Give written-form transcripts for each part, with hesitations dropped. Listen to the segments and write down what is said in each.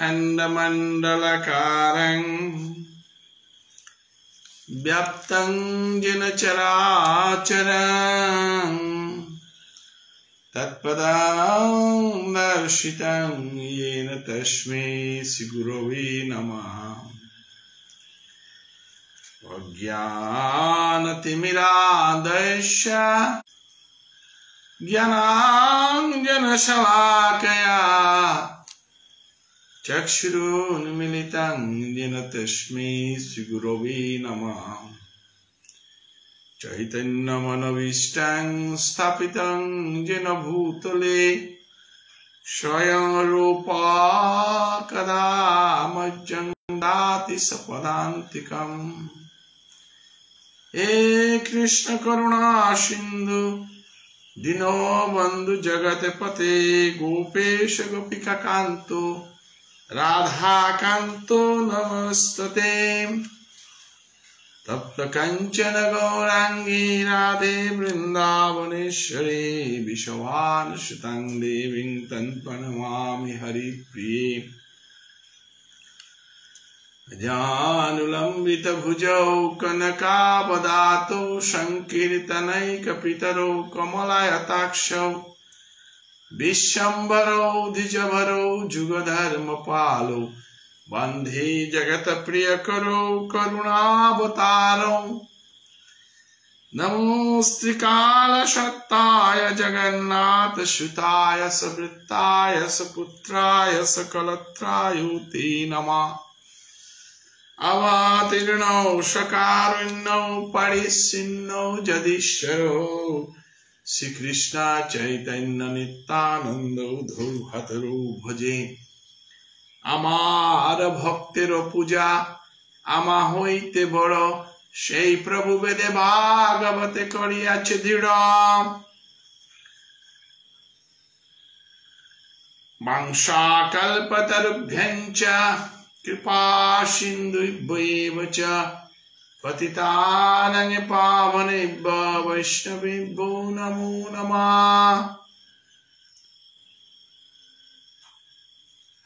खंडमंडलकारं व्याप्तं येन चराचरं तत्पदं दर्शितं येन तस्मै श्री गुरवे नमः। अज्ञानतिमिरान्धस्य ज्ञानाञ्जनशलाकया चक्षुरुन्मीलितं येन तस्मै श्रीगुरवे नमः। चैतन्यमनोभीष्टं स्थापितं येन भूतले स्वयं रूपा कदा मह्यं ददाति सपदान्तिकम्। हे कृष्ण करुणा सिंधु दीनबंधु जगतपते गोपेश गोपिका कांतो राधा कांतो नमस्तते। तप्त कंचन गौरांगी राधे वृंदावनेश्वरी विश्वानुसुतं देवीं तं प्रणमामि हरिप्रिये। जानुलंबित भुजौ कनकावदातौ संकीर्तनैकपितरौ कमलायताक्षौ विश्वम्भरौ द्विजभरौ जुगधर्मपालौ वन्दे जगत्प्रियकरौ करुणावतारौ। नमोऽस्त्रिकालसत्ताय जगन्नाथ सुताय सवृत्ताय सपुत्राय सकलत्राय ते नमः। अवतीर्णौ सकारुण्यौ परिच्छिन्नौ जदीश्वरौ श्रीकृष्ण चैतन्य नित्यानंद धौहतरौ भजे। आमार भक्तेर पूजा आमा हইতে বড় সেই প্রভু বেদে ভাগবতে করিয়াছে দৃঢ়। বাংশাকল্পতরুভ্যঞ্চ कृपा सिन्धुभ्येव च पतितानां पावनेभ्यो वैष्णवेभ्यो नमो नमः।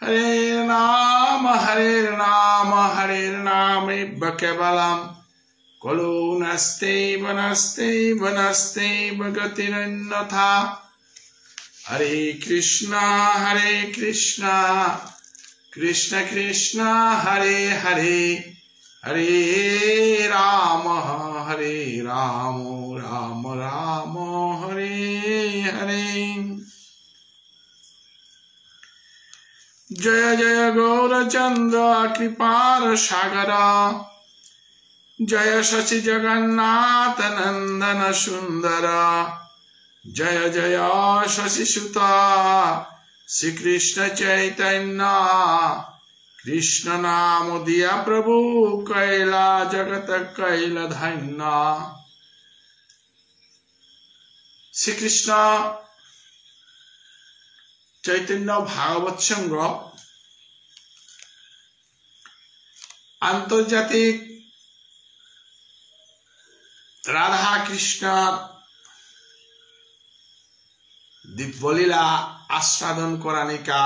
हरे नाम हरेर्नामेव केवलं खलु नस्त्यैव गतिरन्यथा। हरे कृष्ण कृष्ण कृष्ण हरे हरे हरे राम राम राम हरे हरे। जय जय गौरचंद्र कृपार सागर जय शशि जगन्नाथ नंदन सुंदर जय जय शशिसुता श्री कृष्ण चैतन्य कृष्ण नाम दिया प्रभु कैला जगत कैल धन्य। श्री कृष्ण चैतन्य भागवत संघ आंतर्जातिक राधा कृष्ण दिव्यलीला आस्वादन करानिका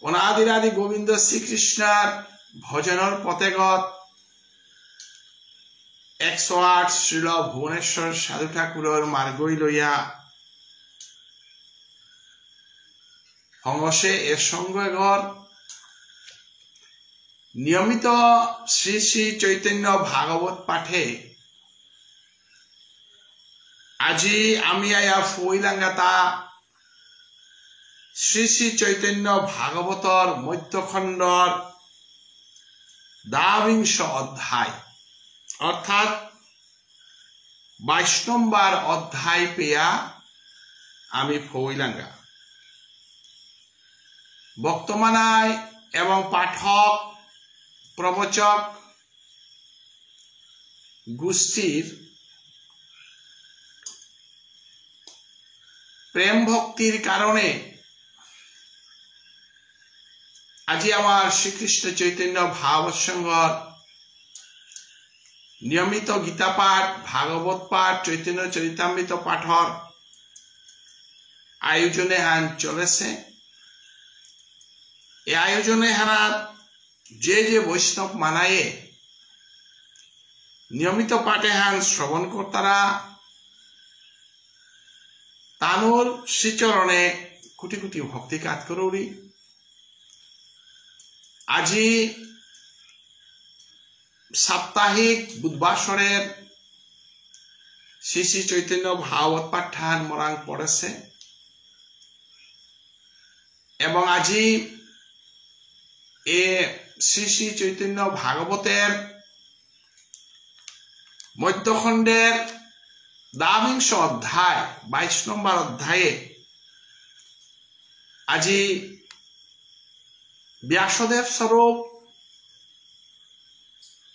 अनादिरादि गोविंद श्री कृष्णर भजनर पथेगत 108 श्रील भुवनेश्वर साधु ठाकुर मार्गई लइया हंगसे ए संगेगर नियमित श्री श्री चैतन्य भागवत पाठे আজি আমি আয়া ফইলাঙ্গাতা শ্রী শ্রী চৈতন্য ভাগবতৰ মধ্যখণ্ডৰ ২২ অধ্যায় অর্থাৎ ২২ নম্বর অধ্যায় পেয়া আমি ফইলাঙ্গা। বর্তমানায় এবং পাঠক প্রবচক গোষ্ঠীর प्रेम भक्तिर कारणे আজি আমার শ্রীকৃষ্ণ চৈতন্য ভাগবত সংঘর नियमित गीता पाठ भागवत पाठ चैतन्य चरितामृत पाठर আয়োজনে হান চলেছে। এই আয়োজনে হানাত যে বৈষ্ণব মানায়ে নিয়মিত পাঠে হান শ্রবণ কর্তারা তানুর শ্রীচরণে কোটি কোটি ভক্তি কাজ করুরি। আজি সাপ্তাহিক বুধবাসরের শ্রী শ্রী চৈতন্য ভাগবত পাঠান মরাং পড়েছে এবং আজি এ শ্রী শ্রী চৈতন্য ভাগবতের মধ্যখণ্ডের দ্বাবিংশ অধ্যায় 22 নম্বর অধ্যায়ে আজি ব্যাসদেব স্বরূপ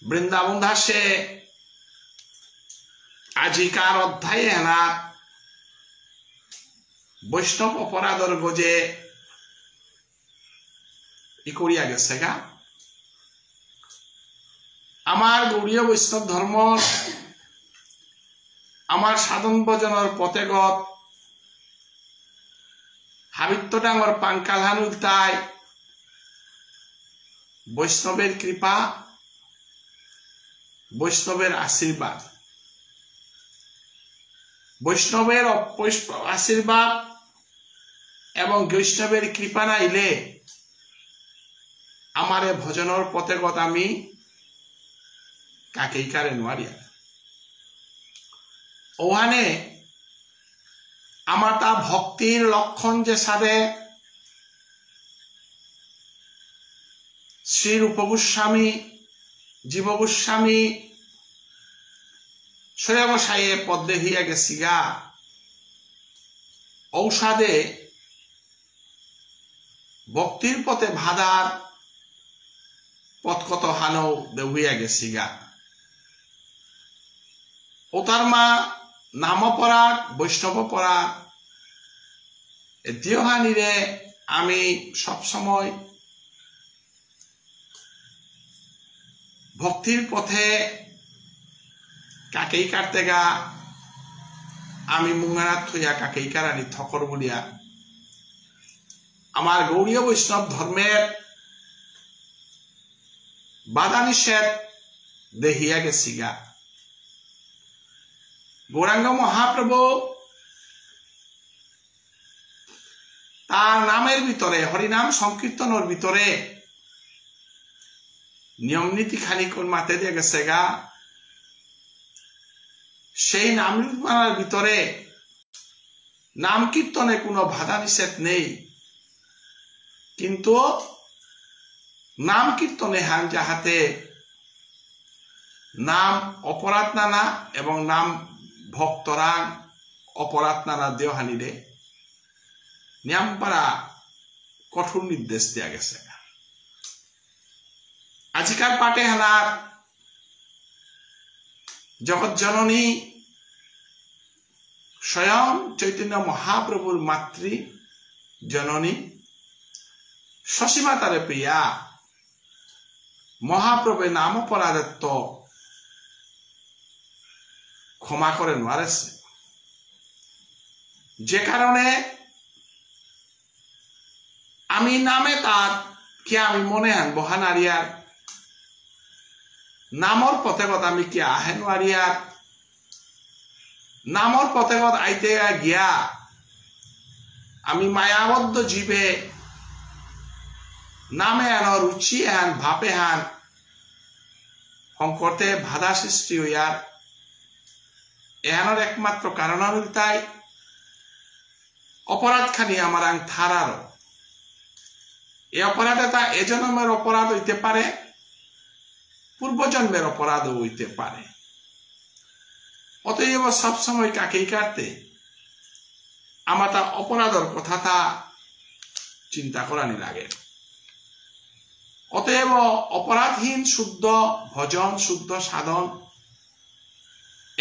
বৃন্দাবন দাসে আজিকার অধ্যায়ে হেনা বৈষ্ণব অপরাধর গজে ই করিয়া গেছে গা। আমার গৌড়ীয় বৈষ্ণব ধর্ম আমার সাধন ভজনের পথেগত হাবিত্য ডাঙর পাঙ্কালহান উল্টায় বৈষ্ণবের কৃপা, বৈষ্ণবের আশীর্বাদ, বৈষ্ণবের আশীর্বাদ এবং বৈষ্ণবের কৃপা নাইলে আমার ভজনের পথেগত আমি কাকেই কারে নোয়ারিয়া। ওখানে আমার তা ভক্তির লক্ষণ যে সাদে শ্রী রূপ গোস্বামী, জীব গোস্বামী স্বয়বসায়ে পদ্মে হইয়া গেছি গা। ঔষধে ভক্তির পথে ভাদার পথকত হানও দেউহিয়া গেছি গা। ও তার মা নাম অপরাধ, বৈষ্ণব অপরাধ দেওহানিরে আমি সবসময় ভক্তির পথে কাকেই কাটতে গা আমি মুঙ্গানাথ থইয়া কাকেই কারানি থকর বলিয়া আমার গৌড়ীয় বৈষ্ণব ধর্মের বাধা নিষেধ দেহিয়া গেছি গা। গৌরাঙ্গ মহাপ্রভু তার নামের ভিতরে হরিনাম সংকীর্তনের ভিতরে নিয়ম নীতি খানি কোন মাতে দিয়ে গেছে গা। সেই নাম মানার ভিতরে নাম কীর্তনে কোনো বাধা নিষেধ নেই, কিন্তু নাম কীর্তনে হান যাহাতে নাম অপরাধ নানা এবং নাম ভক্তরাং অপরাধ নানা দেওহানিরে নিয়মপাড়া কঠোর নির্দেশ দেওয়া গেছে। আজিকার পাঠে হানার জগৎ জননী স্বয়ং চৈতন্য মহাপ্রভুর মাতৃ জননী শশীমাতারে প্রিয়া মহাপ্রভুর নাম অপরাধত্ব ক্ষমা করে নোয়ারেছে, যে কারণে আমি নামে তার কে আমি মনে আন বহান আরিয়ার নামর পথেগত আমি কি আহেন আরিয়ার নামর পথেগত আইতে গিয়া আমি মায়াবদ্ধ জীবে নামে আন রুচি হান ভাপে হান সংকটে বাধা সৃষ্টি হইয়ার এহানোর একমাত্র কারণ তাই অপরাধ খানি আমার আং থারার এই অপরাধে তা এজন্মের অপরাধ হইতে পারে, পূর্বজন্মের অপরাধ হইতে পারে। অতএব সবসময় কাকেই কাটতে আমার তা অপরাধের কথা তা চিন্তা করানি লাগে। অতএব অপরাধহীন শুদ্ধ ভজন, শুদ্ধ সাধন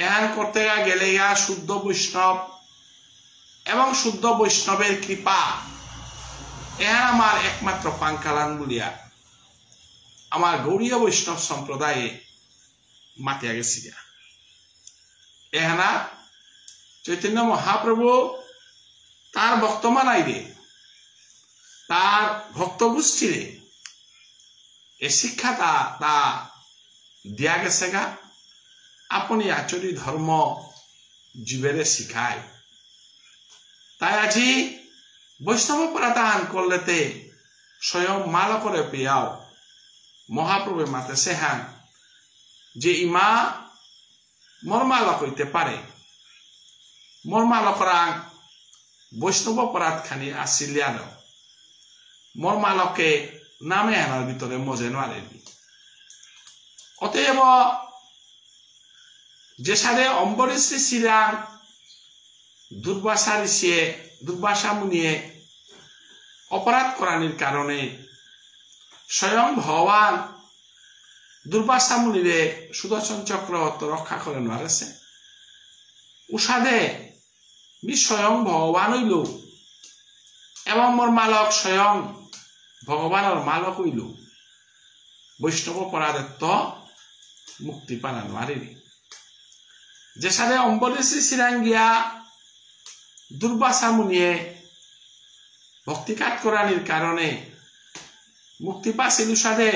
এহান করতে গেলে শুদ্ধ বৈষ্ণব এবং শুদ্ধ বৈষ্ণবের কৃপা এহান আমার একমাত্র পাঙ্কালান বলিয়া আমার গৌড়ীয় বৈষ্ণব সম্প্রদায়ে মাতিয়া গেছি। এহানা চৈতন্য মহাপ্রভু তার বর্তমানাই রে তার ভক্ত গোষ্ঠীরে এ শিক্ষাটা তা দিয়া গেছে গা আপনি আচরি ধর্ম জীবেরে শিখায় তাই আজি বৈষ্ণব প্রাদান করলেতে স্বয়ং মাল করে পেয়াও মহাপ্রভু মাতে সেহান যে ইমা মোর মালক হইতে পারে মোর মালকরা বৈষ্ণব পরাধ খানি আসিলিয়ান মোর মালকে নামে আনার ভিতরে মজে নারেনি অতএব যে সারে অম্বরীশ শ্রীরাম দুর্বাসা মুনিয়ে অপরাধ করানির কারণে স্বয়ং ভগবান দুর্বাসা মুনিরে সুদর্শন চক্র রক্ষা করে নারেছে উষাদে মি স্বয়ং ভগবান হইল এবং মোর মালক স্বয়ং ভগবানের মালক হইল বৈষ্ণব পরাধত্ব মুক্তি পানা নারিনি যে সারে অম্বরীশ শ্রীরাঙ্গিয়া দুর্বাসা মুনিয়ে ভক্তিকাত করানির কারণে মুক্তি পাছিল সাধে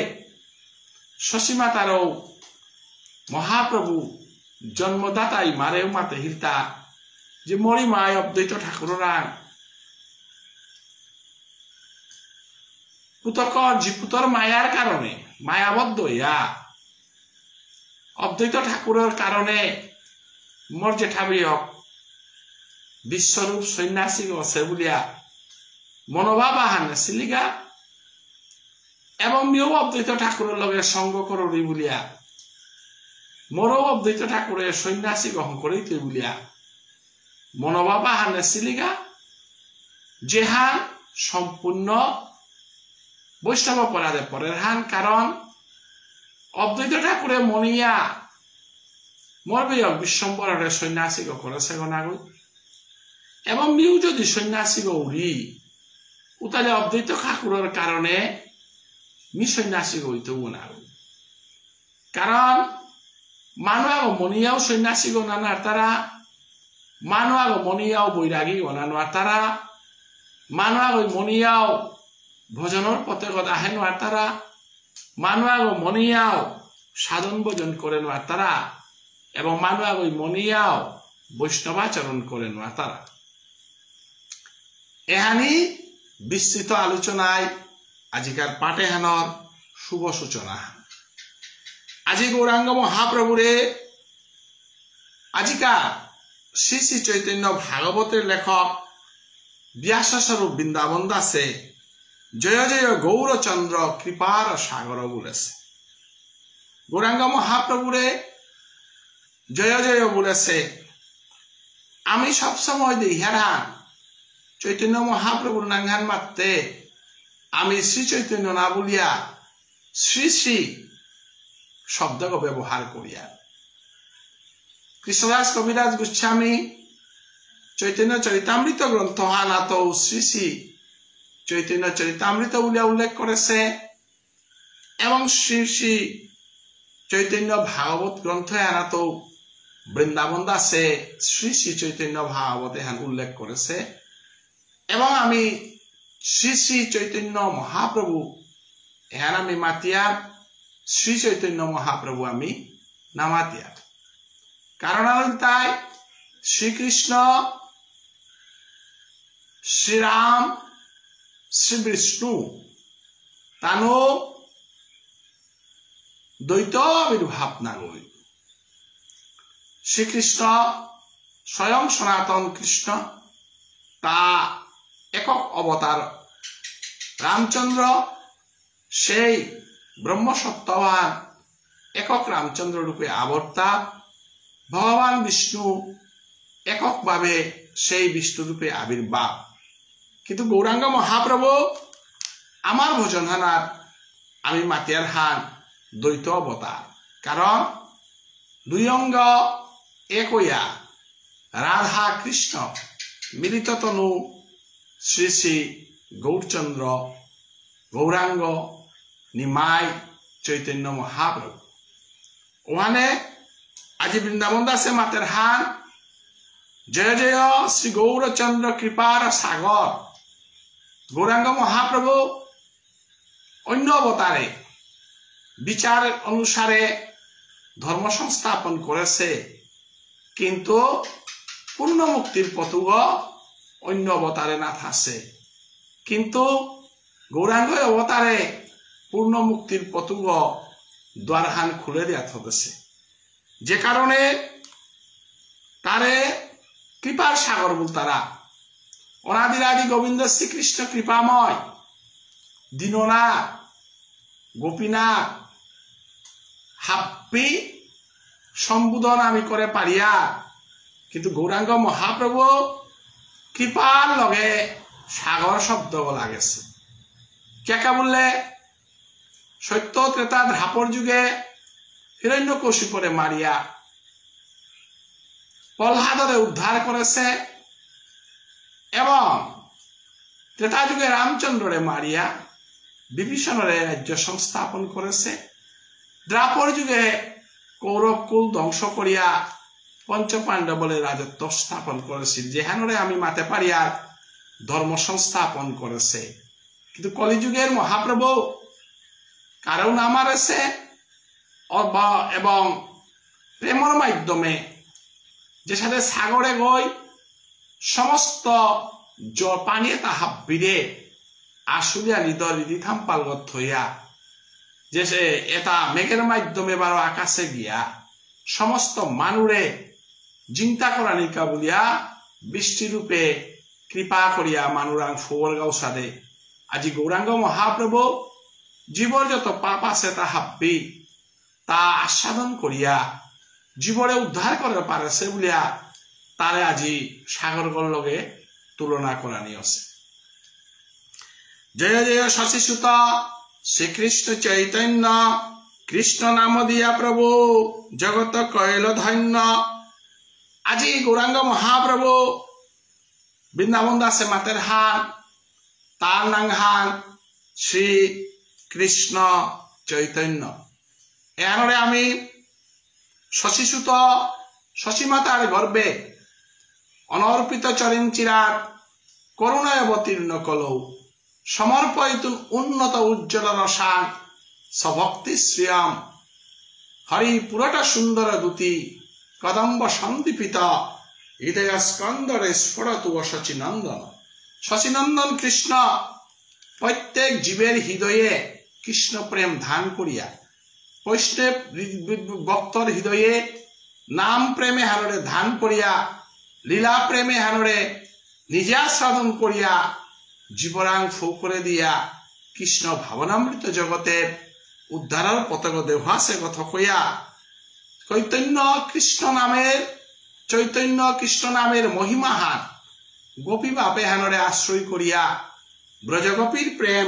শশীমাতারও মহাপ্রভু জন্মদাতাই মারেও মাতে হিলতা যে মরি মায় অদ্বৈত ঠাকুররা পুতর মায়ার কারণে মায়াবদ্ধ ইয়া অদ্বৈত ঠাকুরের কারণে মোর জেঠাবিয়ক বিশ্বরূপ সন্ন্যাসী আছে বলিয়া মনোভাব আহান সিলিগা এবং মিও অদ্বৈত ঠাকুরের লগে সঙ্গ করি বলিয়া মোরও অদ্বৈত ঠাকুরের সন্ন্যাসী গ্রহণ করিতে বলিয়া মনোভাব আহান সিলিগা যেহান সম্পূর্ণ বৈষ্ণব পরাধে পরের হান কারণ অদ্বৈত ঠাকুরে মনিয়া মোর বিয়ক বিশ্বম্বরের সন্ন্যাসী করেছে গনাগল এবং মিউ যদি সন্ন্যাসী গৌরী উতালে অদ্বৈত ঠাকুরের কারণে মি সন্ন্যাসী গইতে গুণাগল কারণ মানুষ মনিয়াও সন্ন্যাসী গণানার তারা মানুষ মনিয়াও বৈরাগী গণানোয়ার তারা মানুষ মনিয়াও ভজনের পথে আহে নোয়ার তারা মানুষ মনিয়াও সাধন ভোজন করে নোয়ার তারা এবং মানুষ মনিয়াও বৈষ্ণবাচরণ করে নোয়ার তারা এহানি বিস্তৃত আলোচনায় আজিকার পাঠেহানর শুভ সূচনা আজি গৌরাঙ্গ মহাপ্রভুরে আজিকা শ্রী শ্রী চৈতন্য ভাগবতের লেখক ব্যাসস্বরূপ বৃন্দাবন দাসে জয় জয় গৌরচন্দ্র কৃপার সাগর বলেছে গৌরাঙ্গ মহাপ্রভুরে জয় জয় বলেছে আমি সবসময় দিই হেরান চৈতন্য মহাপ্রভুর নাঙ্গান মারতে আমি শ্রী চৈতন্য না বলিয়া শ্রী শ্রী শব্দ ব্যবহার করিয়া কৃষ্ণদাস কবিরাজ গোস্বামী চৈতন্য চরিতামৃত গ্রন্থ আনাত শ্রী শ্রী চৈতন্য চরিতামৃত বলিয়া উল্লেখ করেছে এবং শ্রী শ্রী চৈতন্য ভাগবত গ্রন্থ আনাত বৃন্দাবন দাসে শ্রী শ্রী চৈতন্য ভাগবত এখান উল্লেখ করেছে এবং আমি শ্রী শ্রী চৈতন্য মহাপ্রভু এখান আমি মাতিয়া শ্রী চৈতন্য মহাপ্রভু আমি নামাতিয়া কারণ তাই শ্রীকৃষ্ণ শ্রীরাম শ্রী বিষ্ণু তানো দ্বৈত আবির্ভাব না গই শ্রীকৃষ্ণ স্বয়ং সনাতন কৃষ্ণ তা একক অবতার রামচন্দ্র সেই ব্রহ্মসত্যবান একক রামচন্দ্র রূপে আবর্তা ভগবান বিষ্ণু এককভাবে সেই বিষ্ণু রূপে আবির্ভাব কিন্তু গৌরাঙ্গ মহাপ্রভু আমার ভোজন হানার আমি মাতিয়ার হান দ্বৈত অবতার কারণ দুই অঙ্গ এক হইয়া রাধা কৃষ্ণ মিলিত তনু শ্রী শ্রী গৌরচন্দ্র গৌরাঙ্গ নিমাই চৈতন্য মহাপ্রভু ওখানে আজি বৃন্দাবন দাসে মাতের হান জয় জয় শ্রী গৌরচন্দ্র কৃপার সাগর গৌরাঙ্গ মহাপ্রভু অন্য অবতারে বিচার অনুসারে ধর্ম সংস্থাপন করেছে, কিন্তু পূর্ণ মুক্তির পথুগ অন্য অবতারে না থাকছে। কিন্তু গৌরাঙ্গ অবতারে পূর্ণ মুক্তির পথুগ দ্বারহান খুলে দেওয়া হতেছে, যে কারণে তারে কৃপার সাগর বলতারা। অনাদিরাদি গোবিন্দ শ্রীকৃষ্ণ কৃপাময়, দীননাথ, গোপীনাথ হাপ্পি সম্বোধন আমি করে পারিয়া, কিন্তু গৌরাঙ্গ মহাপ্রভু কৃপার লগে সাগর শব্দ লাগেছে। কে বললে সত্য ত্রেতা ধাপর যুগে হিরণ্যকশিপুরে মারিয়া প্রহ্লাদরে উদ্ধার করেছে, এবং ত্রেতা যুগে রামচন্দ্ররে মারিয়া বিভীষণরে রাজ্য সংস্থাপন করেছে। দ্বাপর যুগে কৌরব কুল ধ্বংস করিয়া পঞ্চপাণ্ডবলে রাজত্ব স্থাপন করেছে, যেহানরে আমি মাতে পারিয়ার ধর্ম সংস্থাপন করেছে। কিন্তু কলিযুগের মহাপ্রভু কারণ আমারেছে এবং প্রেমর মাধ্যমে যে সাথে সাগরে গই সমস্ত পানি তাহা বিরে আসুলিয়া নিদর রিথাম পালগত হইয়া যে সে এটা মেঘের মাধ্যমে বারো আকাশে গিয়া সমস্ত মানুরে চিন্তা করা নিকা বলিয়া বৃষ্টিরূপে কৃপা করিয়া মানুরাং ফুবর গাউসাদে আজি গৌরাঙ্গ মহাপ্রভু জীবর যত পাপ আছে তাহাব্বি তা আস্বাদন করিয়া জীবরে উদ্ধার করে পারেছে বলিয়া তারে আজি সাগরগর লগে তুলনা করা নিয়েছে। জয় জয় শশীসুত শ্রীকৃষ্ণ চৈতন্য কৃষ্ণ নাম দিয়া প্রভু জগত কইল ধন্য। আজি গৌরাঙ্গ মহাপ্রভু বৃন্দাবন দাসে মাতের হান, তার নাংহান শ্রী কৃষ্ণ চৈতন্য। এনরে আমি শশীসুত শশীমাতার গর্বে অনর্পিত চরণ চিরাত করুণায় অবতীর্ণ কলৌ সমর্পয়িত উন্নত উজ্জ্বল রসান সভক্তি শ্রিয়াম হরি পুরোটা সুন্দর দূতি কদম্ব সন্দীপিত হৃদয় স্কন্দরে স্ফুরতু শচীনন্দন। শচীনন্দন কৃষ্ণ প্রত্যেক জীবের হৃদয়ে কৃষ্ণ প্রেম ধান করিয়া বৈষ্ণব ভক্তর হৃদয়ে নাম প্রেমে হানরে ধান করিয়া লীলা প্রেমে হানরে নিজা সাধন করিয়া জীবরাং ফু করে দিয়া কৃষ্ণ ভাবনামৃত জগতের উদ্ধারের পতগ দেহাসে কথা কইয়া চৈতন্য কৃষ্ণ নামের মহিমাহান গোপী বাপে হানরে আশ্রয় করিয়া ব্রজগোপীর প্রেম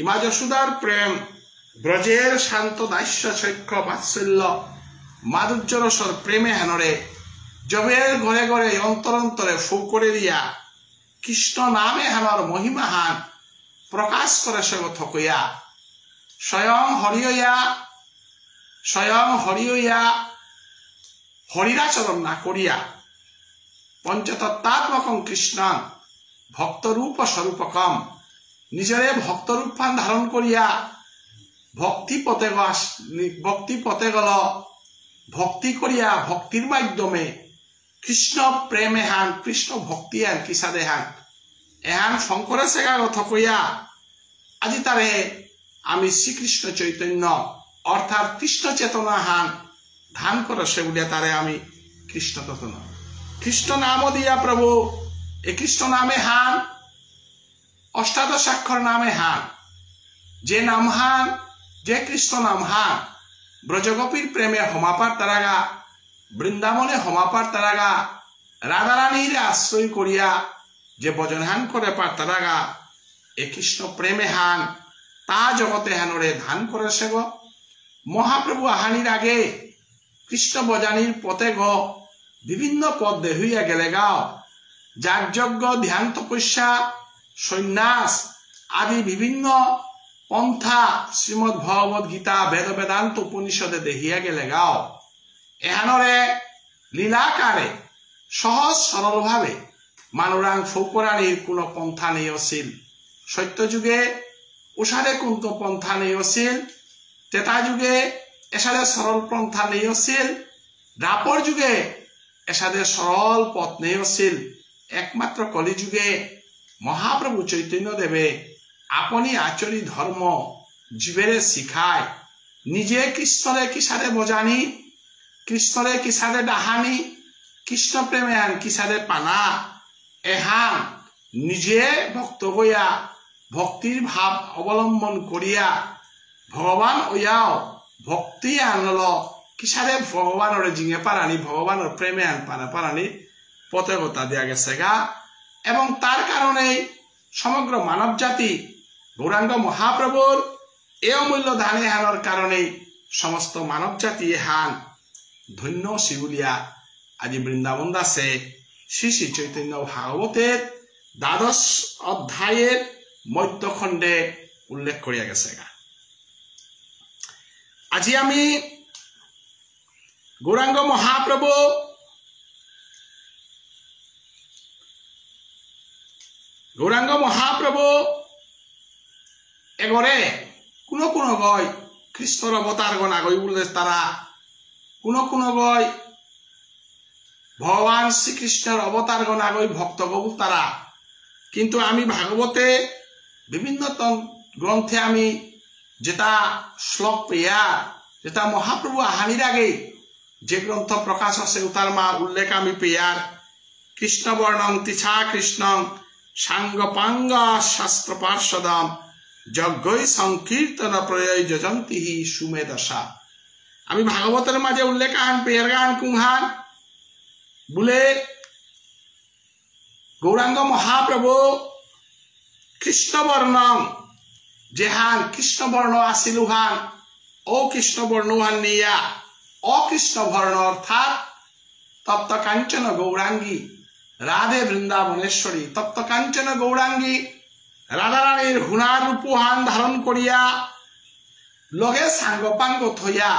ইমা যশোদার প্রেম ব্রজের শান্ত দাস্য সৈক্ষ বাৎসল্য মাধুর্য রসর প্রেমে হানরে জবের ঘরে ঘরে অন্তরন্তরে ফু করে দিয়া কৃষ্ণ নামে হানর মহিমাহান প্রকাশ করে সে কথা কইয়া স্বয়ং হরিয়া হরিরাচরণ না করিয়া পঞ্চতত্ত্বাত্মকং কৃষ্ণং ভক্তরূপ স্বরূপকম নিজরে ভক্তরূপান ধারণ করিয়া ভক্তি পথে গল ভক্তি করিয়া ভক্তির মাধ্যমে কৃষ্ণ প্রেম এহান কৃষ্ণ ভক্তি এহান কিসাদ এহান এহান শঙ্করে সেগা কথা কইয়া আজি তারে আমি শ্রীকৃষ্ণ চৈতন্য অর্থাৎ কৃষ্ণ চেতনা হান ধান করে সে বলিয়া তারে আমি কৃষ্ণ চেতনা কৃষ্ণ নাম দিয়া প্রভু এ কৃষ্ণ নামে হান অষ্টাদশাক্ষর নামে হান যে নাম হান যে কৃষ্ণ নাম হান ব্রজগোপীর প্রেমে হমাপার তারাগা বৃন্দাবনে হমাপার তারাগা রাধারানীর আশ্রয় করিয়া যে ভজনহান করে পার তারাগা এ কৃষ্ণ প্রেমে হান তা জগতে হানরে ধান করে সে গো মহাপ্রভু আহানির আগে কৃষ্ণ বজানির পথে গ বিভিন্ন পদ দেহুইয়া গেলে গাও যাগযজ্ঞ ধ্যান তপস্যা সন্ন্যাস আদি বিভিন্ন পন্থা শ্রীমদ ভগবত গীতা বেদ বেদান্ত উপনিষদে দেহিয়া গেলে গাও এহানরে লীলাকারে সহজ সরলভাবে মানুরাং ফৌকরানির কোনো পন্থা নেই আছিল সত্য যুগে উষারে কোনো পন্থা নেই আছিল তেতা যুগে এসাদে সরল পন্থা নেই আছিল দ্বাপর যুগে এসাদে সরল পথ নেই আছিল একমাত্র কলি যুগে মহাপ্রভু চৈতন্য দেবে আপনি আচরি ধর্ম জীবেরে শিখায় নিজে কৃষ্ণরে কিসারে বজানি কৃষ্ণরে কিসারে ডাহানি কৃষ্ণ প্রেমে আন কিসারে পানা এহান নিজে ভক্ত হইয়া ভক্তির ভাব অবলম্বন করিয়া ভগবান ওয়াও ভক্তি আনল কিসারে ভগবানের জিঙে পারানি ভগবানের প্রেমে আন পানা পারানি পথকতা দেয়া গেছে গা এবং তার কারণে সমগ্র মানব জাতি গৌরাঙ্গ মহাপ্রভুর এ অমূল্য দানে হানোর কারণে সমস্ত মানব জাতি হান ধন্য শিবুলিয়া আজি বৃন্দাবন দাসে শ্রী শ্রী চৈতন্য ভাগবতের ১২ অধ্যায়ের মধ্যখণ্ডে উল্লেখ করিয়া গেছে গা আজি আমি গৌরাঙ্গ মহাপ্রভু এগরে কোনো কোনো গয় কৃষ্ণর অবতার গণ আগই বলে তারা কোনো কোনো গয় ভগবান শ্রীকৃষ্ণের অবতার গণ আগই ভক্ত গবুল তারা কিন্তু আমি ভাগবতে বিভিন্ন গ্রন্থে আমি যেটা শ্লোক পেয়া যেটা মহাপ্রভু আহানির আগে যে গ্রন্থ প্রকাশ আছে উতার মা উল্লেখ আমি পেয়ার কৃষ্ণ বর্ণং তিছা কৃষ্ণং সাঙ্গপাঙ্গ শাস্ত্র পার্শ্বদম যজ্ঞই সংকীর্তন প্রয়োজন্তি সুমেধসা আমি ভাগবতের মাঝে উল্লেখ আন পেয়ার গান কুহান বলে গৌরাঙ্গ মহাপ্রভু কৃষ্ণবর্ণং যেহান কৃষ্ণবর্ণ আসিলুহান ও কৃষ্ণবর্ণহান নিয়া অকৃষ্ণবর্ণ অর্থাৎ তপ্ত কাঞ্চন গৌরাঙ্গী রাধে বৃন্দাবনেশ্বরী তপ্ত কাঞ্চন গৌরাঙ্গী রাধারানীর হুনার রূপহান ধারণ করিয়া লগে সাঙ্গপাঙ্গ থইয়া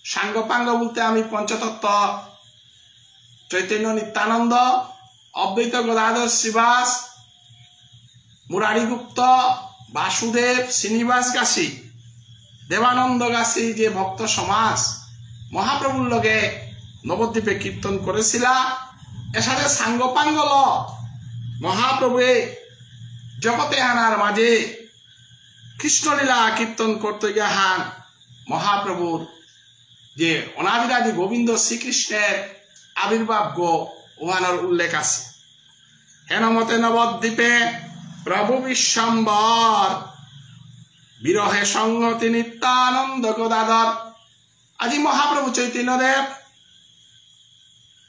সাঙ্গপাঙ্গ বলতে আমি পঞ্চতত্ত্ব চৈতন্য নিত্যানন্দ অদ্বৈত গদাধর শ্রীবাস মুরারি গুপ্ত বাসুদেব শ্রীনিবাস গাছি দেবানন্দ গাছি যে ভক্ত সমাজ মহাপ্রভুর লগে নবদ্বীপে কীর্তন করেছিলা এসাথে সাঙ্গপাঙ্গল মহাপ্রভুয়ে জগতে আনার মাঝে কৃষ্ণলীলা কীর্তন করতে গিয়া হান মহাপ্রভুর যে অনাদিরাদি গোবিন্দ শ্রীকৃষ্ণের আবির্ভাব গো ওহানোর উল্লেখ আছে হেনমতে নবদ্বীপে প্রভু বিশ্বম্বর বিরহে সংহতি নিত্যানন্দ গদাধর আজি মহাপ্রভু চৈতন্যদেব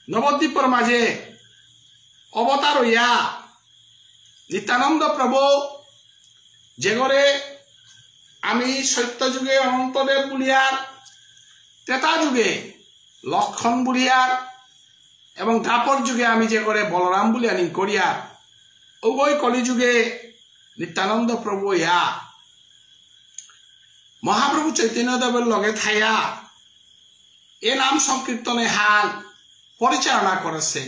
নবদ্বীপের মাঝে অবতার হইয়া নিত্যানন্দ প্রভু যেগরে আমি সত্য যুগে অনন্তদেব বুলিয়ার ত্রেতা যুগে লক্ষণ বুলিয়ার এবং দ্বাপর যুগে আমি যে করে বলরাম বুলিয়ানি করিয়া উভয় কলিযুগে নিত্যানন্দ প্রভু ইয়া মহাপ্রভু চৈতন্যদেবের লগে থাইয়া এ নাম সংকীর্তনে হান পরিচালনা করেছে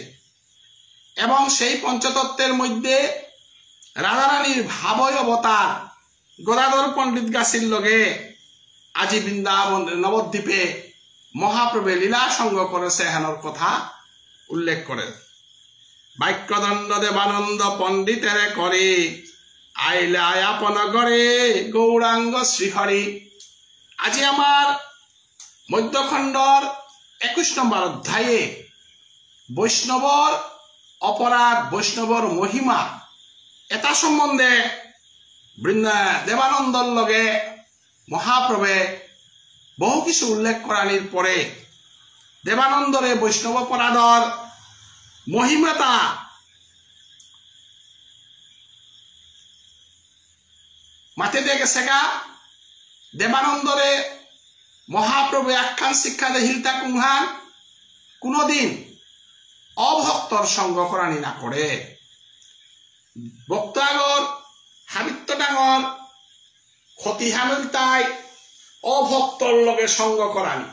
এবং সেই পঞ্চতত্ত্বের মধ্যে রাধারানীর ভাবয় অবতার গদাধর পণ্ডিত গাছির লগে আজি বৃন্দাবন নবদ্বীপে মহাপ্রভু লীলা সঙ্গ করেছে হেনর কথা উল্লেখ করে বাক্যদণ্ড দেবানন্দ পণ্ডিতের করে আইলে আয়াপন গড়ে গৌরাঙ্গ শ্রীহরি আজি আমার মধ্যখণ্ডর 21 নম্বর অধ্যায়ে বৈষ্ণবর অপরাধ বৈষ্ণবর মহিমা এটা সম্বন্ধে দেবানন্দর লগে মহাপ্রভে বহু কিছু উল্লেখ করানির পরে দেবানন্দরে বৈষ্ণব অপরাধর মহিমাতা মাতে দিয়ে গেছে গা দেবানন্দরে মহাপ্রভু আখ্যান শিক্ষা দে হিলতা কুংহান কোনদিন অভক্তর সঙ্গ করানি না করে ভক্তাগর হাবিত্য ডাঙর ক্ষতি হামিলতাই অভক্তর লগে সঙ্গ করানি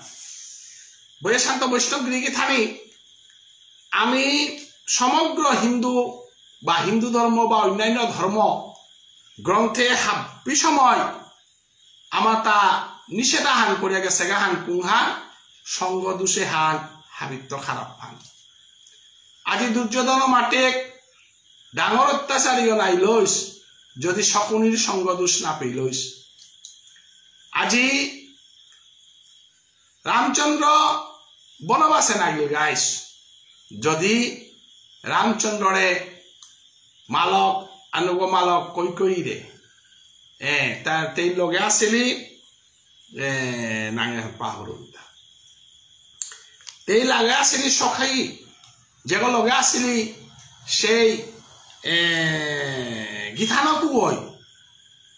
বৈশান্ত বৈষ্ণব গৃহী থানি আমি সমগ্র হিন্দু বা হিন্দু ধর্ম বা অন্যান্য ধর্ম গ্রন্থে হাবি সময় আমার তা নিষেধাহান করিয়া গেছে গাহান কুংহান সঙ্গ দোষে হান হাবিত্য খারাপ হান আজি দুর্যোধন মাঠে ডাঙর অত্যাচারীও নাই লইস যদি শকুনির সঙ্গ দোষ না পেয়ে লইস আজি রামচন্দ্র বনবাসে না গেল গাইস যদি রামচন্দ্রে মালক আনুগ মালক কই রে তার তেই লগে আসিলি নাঙে পাহর তেই লাগে আসিলি সখাই যেগো লগে আসিলি সেই গীতানকু ওই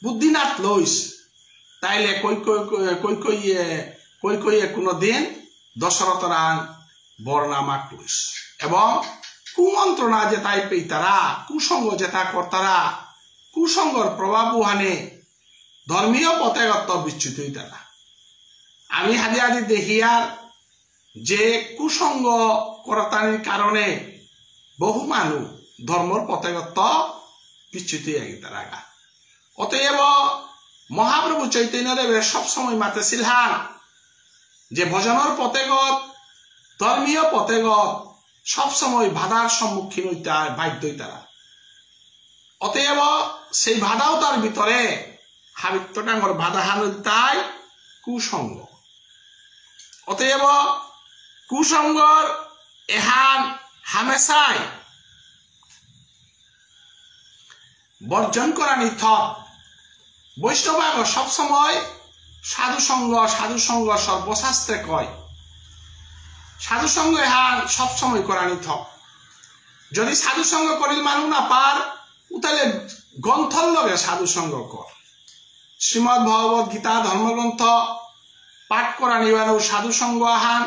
বুদ্ধিনাথ লইস তাইলে কই কোনো দিন দশরথ রান বর্ণামা লইস এবং কুমন্ত্রণা যে তাই পেই তারা কুসঙ্গ যেটা কর্তারা কুসঙ্গর প্রভাব ওহানে ধর্মীয় পথেগত বিচ্যুত তারা আমি হাজি হাজি দেখিয়ার যে কুসঙ্গ করতানির কারণে বহু মানুষ ধর্মর পথেগত বিচ্যুত তারা অতএব মহাপ্রভু চৈতন্যদেবের সবসময় মাতেছিল যে ভজনের পথেগত ধর্মীয় পথেগত সবসময় বাধার সম্মুখীন হইতে বাধ্য তারা অতএব সেই বাধাও তার ভিতরে হাবিত্য ডাঙর বাধা হান তাই কুসঙ্গ অতএব কুসঙ্গর এহান হামেশাই বর্জন করা নিথক বৈষ্ণব সবসময় সাধুসঙ্গ সর্বশাস্ত্রে কয় সাধুসঙ্গ এহান সবসময় করা নিথক যদি সাধুসঙ্গ করিল মানুষ না পার তাহলে গ্রন্থর লগে সাধুসঙ্গ কর শ্রীমদ ভগবত গীতা ধর্মগ্রন্থ পাঠ করা নিবানো সাধুসঙ্গ আহান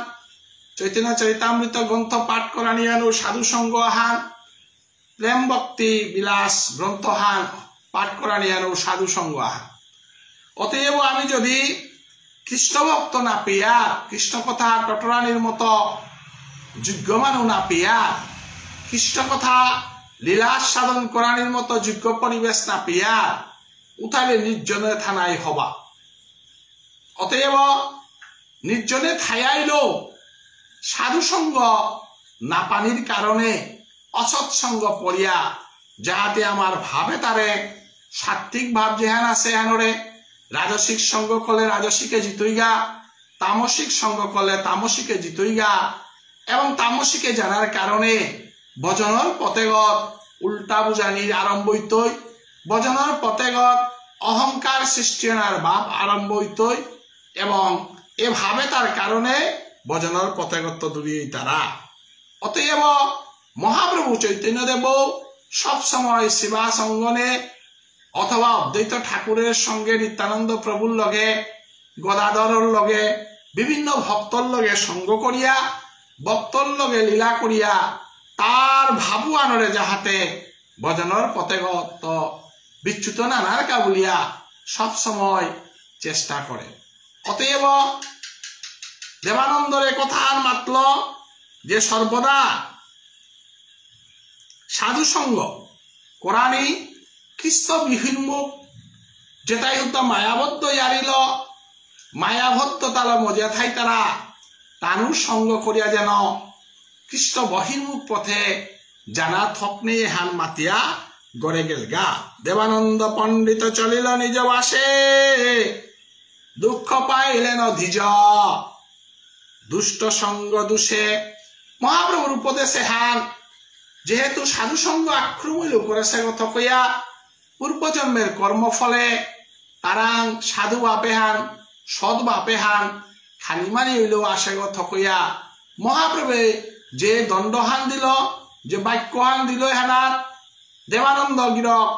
চৈতন্য চরিতামৃত গ্রন্থ পাঠ করা নিবানো সাধুসঙ্গ আহান প্রেম ভক্তি বিলাস গ্রন্থ হান পাঠ করা নিবানো সাধুসঙ্গ আহান অতএব আমি যদি কৃষ্ণ ভক্ত না পেয়া কৃষ্ণ কথা টটরানির মতো যোগ্য মানুষ না পেয়া কৃষ্ণ কথা লীলা সাধন করানির মতো যোগ্য পরিবেশ না পেয়া উঠালে নির্জনে থানায় হবা অতএব নির্জনে থায়াইল সাধুসঙ্গ না পানির কারণে অসৎসঙ্গ পড়িয়া যাহাতে আমার ভাবে তারে সাত্বিক ভাব যেহান আছে হানরে রাজসিক সঙ্গ করলে রাজসিকে জিতইগা তামসিক সঙ্গ করলে তামসিকে জিতইগা এবং তামসিকে জানার কারণে ভজনের পথেগত উল্টা বুঝানির আরম্ভ হইতই ভজনের পথেগত অহংকার সৃষ্টির ভাব আরম্ভ হইতই এবং এভাবে তার কারণে ভজনের পথেগত দূরিয়ে তারা অতএব মহাপ্রভু চৈতন্যদেব সবসময় শিবা সঙ্গনে অথবা অদ্বৈত ঠাকুরের সঙ্গে নিত্যানন্দ প্রভুর লগে গদাধরের লগে বিভিন্ন ভক্তর লগে সঙ্গ করিয়া ভক্তর লগে লীলা করিয়া তার ভাবু আনরে যাহাতে ভজনের পথেগত বিচ্যুত নানার কাবুলিয়া সবসময় চেষ্টা করে অতএব দেবানন্দরে কথা মাতল যে সর্বদা সাধুসঙ্গ কোরআনি খ্রিস্ট বিহির্মুখ যেটাই হতো মায়াবদ্ধ ইয়ারিল মায়াবদ্ধ তালা মজা থাই তারা তানু সঙ্গ করিয়া যেন খ্রিস্ট বহির্মুখ পথে জানা থকনে হান মাতিয়া গড়ে গেল গা দেবানন্দ পণ্ডিত চলিল নিজ বাসে দুঃখ পাইলেন ধীজ দুষ্ট সঙ্গ দোষে মহাপ্রভুর উপদেশে হান যেহেতু সাধুসঙ্গ আক্রমণ করেছে কথা কইয়া পূর্বজন্মের কর্মফলে তারাং সাধু বাপে হান সৎ বাপে হান খানিমানি হইলেও আসে কথা কইয়া মহাপ্রভু যে দণ্ডহান দিল যে বাক্যহান দিল এহানার দেবানন্দ গিরক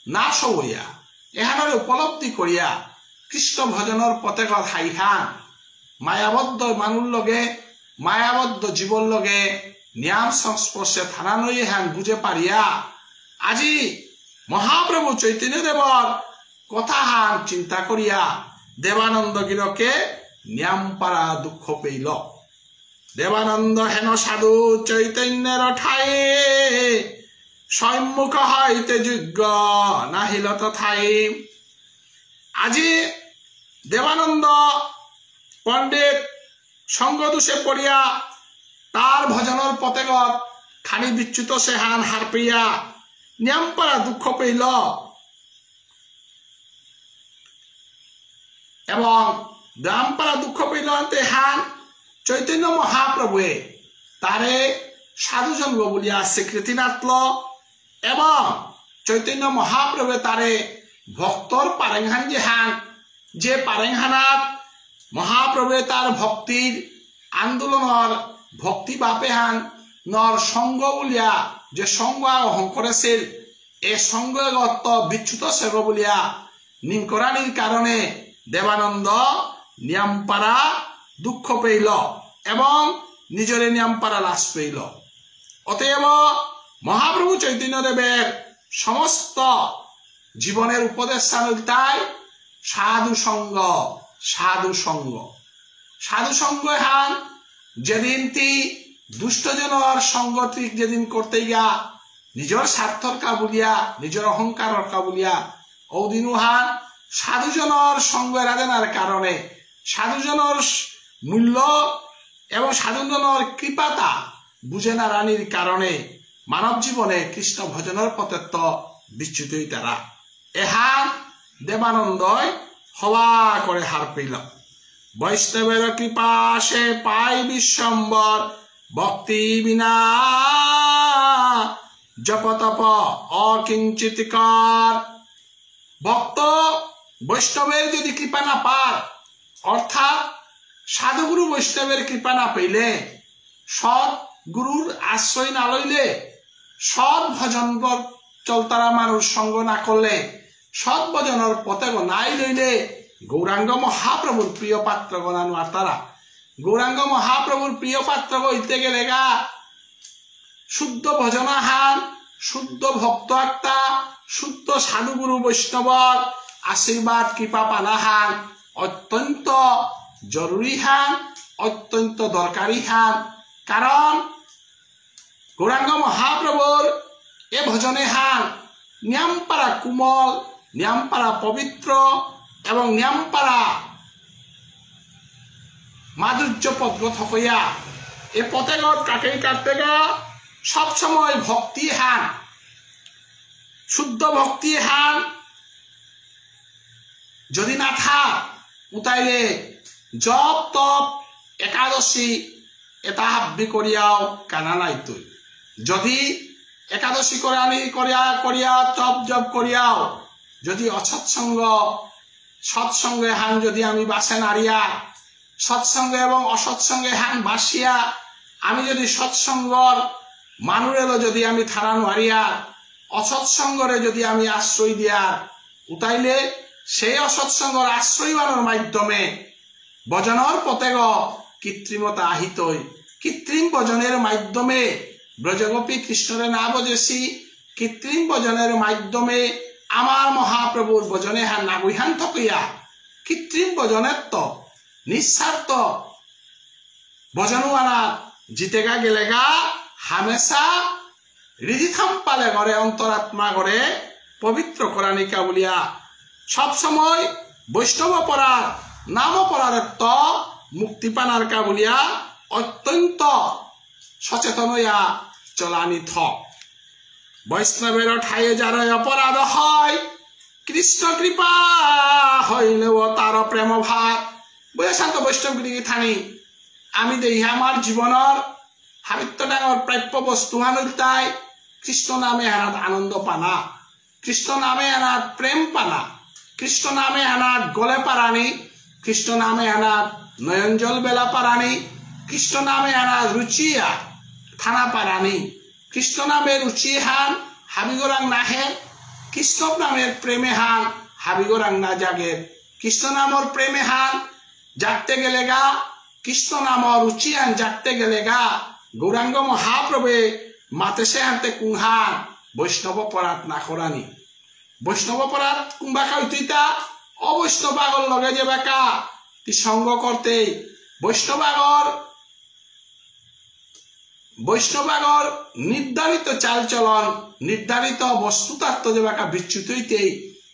নাশ হইয়া এহানার উপলব্ধি করিয়া কৃষ্ণ ভজনের পথেগত হাইহান মায়াবদ্ধ মানুষ লগে মায়াবদ্ধ জীবন লগে নিয়াম সংস্পর্শে থানা নই হান বুঝে পারিয়া আজি মহাপ্রভু চৈতন্যদেবর কথা হান চিন্তা করিয়া দেবানন্দ গিরকে নিয়াম পারা দুঃখ পেইল দেবানন্দ হেন সাধু চৈতন্যের ঠায়ে সম্মুখ হইতে যোগ্য নাহিল তথাই। আজি দেবানন্দ পণ্ডিত সঙ্গদোষে পড়িয়া তার ভজনের পতেগত খানি বিচ্যুত সে হান হার পেয়া নিয়ামপাড়া দুঃখ পেল এবং নিয়ামপাড়া দুঃখ পেল আনতে হান চৈতন্য মহাপ্রভুয়ে তারে সাধুজঙ্গ বলিয়া স্বীকৃতি নাতল এবং চৈতন্য মহাপ্রভু তারে ভক্তর পারেংহান যে হান যে পারেংহানাত মহাপ্রভু তার ভক্তির আন্দোলনের ভক্তি বাপে হান নর সঙ্গ বলিয়া যে সঙ্গ আহ্বান করেছিল এ সঙ্গগত বিচ্যুত সেব বলিয়া নিমকরানির কারণে দেবানন্দ নিয়ামপাড়া দুঃখ পেইল এবং নিজরে নিয়ামপাড়া লাশ পেইল। অতএব মহাপ্রভু চৈতন্যদেবের সমস্ত জীবনের উপদেশ তাই সাধু সঙ্গ সাধু সঙ্গ সাধু সঙ্গ হান যেদিন তি দুষ্টজনের সঙ্গতি যেদিন করতে গিয়া নিজের স্বার্থর কা বলিয়া নিজের অহংকারের কা বলিয়া ওদিন হান সাধুজনের সঙ্গ এরাজনার কারণে সাধুজনের মূল্য এবং সাধুজনের কৃপাতা বুঝে না রানীর কারণে মানব জীবনে কৃষ্ণ ভজনের পথেত্ব বিচ্যুত তারা এহান দেবানন্দয় হওয়া করে হার পেল। বৈষ্ণবের কৃপা সে পাই বিশ্বম্বর ভক্তি বিনা জপ তপ অকিঞ্চিতকর। ভক্ত বৈষ্ণবের যদি কৃপা না পার অর্থাৎ সাধুগুরু বৈষ্ণবের কৃপা না পেলে সৎ গুরুর আশ্রয় না লইলে সৎ ভজন চলতারা মানুষ সঙ্গ না করলে সৎ ভজনের পথে নাই লইলে গৌরাঙ্গ মহাপ্রভুর প্রিয় পাত্র গণানো আর তারা গৌরাঙ্গ মহাপ্রভুর প্রিয় পাত্র হইতে গেলে গা শুদ্ধ ভজনাহান শুদ্ধ ভক্ত আত্মা শুদ্ধ সাধুগুরু বৈষ্ণবর আশীর্বাদ কৃপা পানাহান অত্যন্ত জরুরি হান অত্যন্ত দরকারি হান। কারণ গৌরাঙ্গ মহাপ্রভুর এ ভজনে হান নিয়ামপাড়া কোমল নিয়ামপাড়া পবিত্র এবং নিয়ামপাড়া মাধুর্য পদ্গত হইয়া এ পথেগত কাকেই কাটতে গা সবসময় ভক্তি হান শুদ্ধ ভক্তি হান যদি না থাক উতাইলে জপ তপ একাদশী এটা হাব্বি করিয়াও কানা নাই তুই যদি একাদশী করানি করিয়া করিয়া জপ জপ করিয়াও যদি অসৎসঙ্গ সৎসঙ্গে হান যদি আমি বাসে নারিয়া সৎসঙ্গে এবং অসৎসঙ্গে হান বাসিয়া আমি যদি সৎসঙ্গর মানুরেরও যদি আমি থানা নারিয়া অসৎসঙ্গরে যদি আমি আশ্রয় দিয়া উতাইলে সেই অসৎসঙ্গর আশ্রয় বানোর মাধ্যমে ভজনের পথেগ কৃত্রিমতা আহিতই কৃত্রিম ভজনের মাধ্যমে ব্রজগোপী কৃষ্ণরে না বজেছি কৃত্রিম ভজনের মাধ্যমে আমার মহাপ্রভুর ভজনে হান নাগুইহান থকিয়া কৃত্রিম ভজনের তো নিঃস্বার্থ ভজনওয়ালা জিতেগা গেলেগা হামেশা হৃদিথাম পালে ঘরে অন্তরাত্মা ঘরে পবিত্র করানিকা বলিয়া সব সময় বৈষ্ণব পরার নাম পরারত্ব মুক্তি পানার কা বলিয়া অত্যন্ত সচেতন হইয়া চলানি থক। বৈষ্ণবের ঠাইয়ে যার অপরাধ হয় কৃষ্ণ কৃপা হইলেও তার প্রেম ভাব বলে শান্ত বৈষ্ণবগিরি থানি আমি দেহি আমার জীবনের হাবিত্য ডাঙর প্রাপ্য বস্তু হানুতাই কৃষ্ণ নামে হানাত আনন্দ পানা কৃষ্ণ নামে হানাত প্রেম পানা কৃষ্ণ নামে হানাত গলে পারানি কৃষ্ণ নামে হানাত নয়নজল বেলা পারানি কৃষ্ণ নামে হানাত রুচিয়া থানা পারানি কৃষ্ণ নামে রুচি হান হাবিগোরাং নাহে কৃষ্ণ নামের প্রেমে হান হাবিগোরাং না জাগে কৃষ্ণ নামর প্রেমে হান জাগতে গেলে গা কৃষ্ণ নামর রুচি হান জাগতে গেলে গা গৌরাঙ্গ মহাপ্রভে মাতেছে হানতে কুংহান বৈষ্ণব পরাত না করানি বৈষ্ণব পরাত কুম্বাকা হইতা অবৈষ্ণবাগর লগে যে বেকা তি সঙ্গ করতে বৈষ্ণবাগর বৈষ্ণবাগর নির্ধারিত চালচলন নির্ধারিত বস্তুতাত্ত্ব যেবাকা বিচ্যুত হইতেই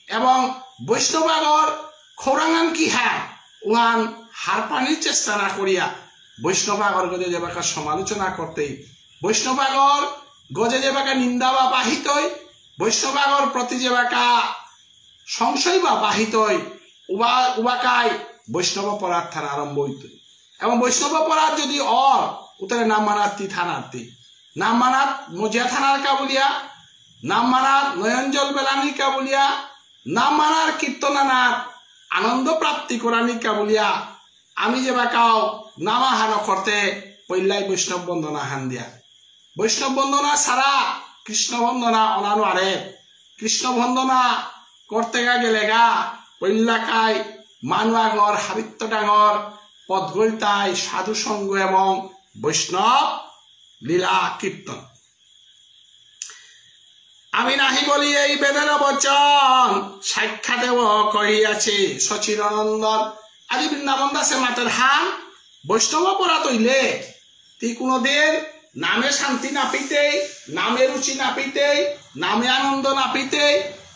এবং বৈষ্ণবাগর খৌরাঙ্গান কি হ্যাঁ উহান হার পানির চেষ্টা না করিয়া বৈষ্ণবাগর গজে যেবাকা সমালোচনা করতেই বৈষ্ণবাগর গজে যেবাকা নিন্দা বা বাহিতই বৈষ্ণবাগর প্রতি যেবাকা সংশয় বা বাহিতই উবাকায় বৈষ্ণব অপরাধ থানা আরম্ভ হইত এবং বৈষ্ণব অপরাধ যদি উতারে নাম মানার্থী থানার্থী নাম মানাত মজিয়া থানার কাবুলিয়া নাম মানাত নয়নজল বেলানি কাবুলিয়া নাম মানার কীর্তনানার আনন্দ প্রাপ্তি করানি কাবুলিয়া আমি যে বাকাও নামাহান করতে পইলাই বৈষ্ণব বন্দনা হান দিয়া বৈষ্ণব বন্দনা ছাড়া কৃষ্ণ বন্দনা অনানো আরে কৃষ্ণ বন্দনা করতে গেলে গা পৈল্লাকায় মানুয়াগর হাবিত্য ডাঙর পদগৈতায় সাধু সঙ্গ এবং বৈষ্ণব লীলা কীর্তন আমি নাহি বলি এই বেদের বচন সাক্ষাতেও কহিয়াছে সচিদানন্দন আজি বৃন্দাবন দাসে মাতের হান বৈষ্ণব অপরাধ হইলে তুই কোনদিন নামে শান্তি না পিতে নামে রুচি না পিতে নামে আনন্দ না পিতে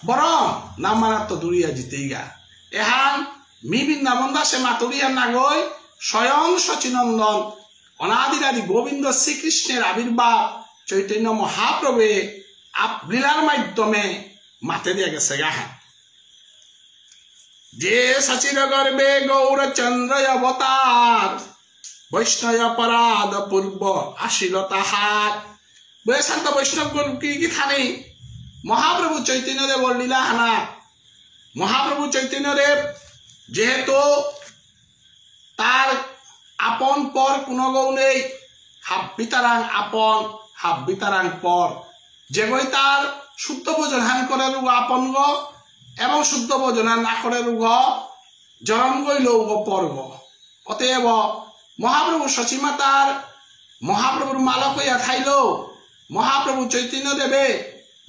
বরং নাম মানার তো দূরিয়া জিতেই গা এহান মি বৃন্দাবন দাসে মাতুরিয়া না গই স্বয়ং সচিনন্দন অনাদিরাদি গোবিন্দ শ্রীকৃষ্ণের আবির্ভাব চৈতন্য মহাপ্রভে লীলার মাধ্যমে মাতে দিয়ে গেছে গাহা যে সচির গর্বে গৌরচন্দ্র অবতার বৈষ্ণব অপরাধ পূর্ব আসিল তাহার বলে শান্ত বৈষ্ণব কি থানি মহাপ্রভু চৈতন্যদেবর লীলা হানা মহাপ্রভু চৈতন্যদেব যেহেতু তার আপন পর কোনো গৌ নেই হাব বিতারাং আপন হাব বিতারাং পর যেগই তার শুদ্ধ ভোজনান করে রুগ আপন গ এবং শুদ্ধ ভোজনান না করে রুগ জরম গইল পর্ব অতএব মহাপ্রভু সচিমাতার মহাপ্রভুর মালক হইয়া খাইল মহাপ্রভু চৈতন্য দেবে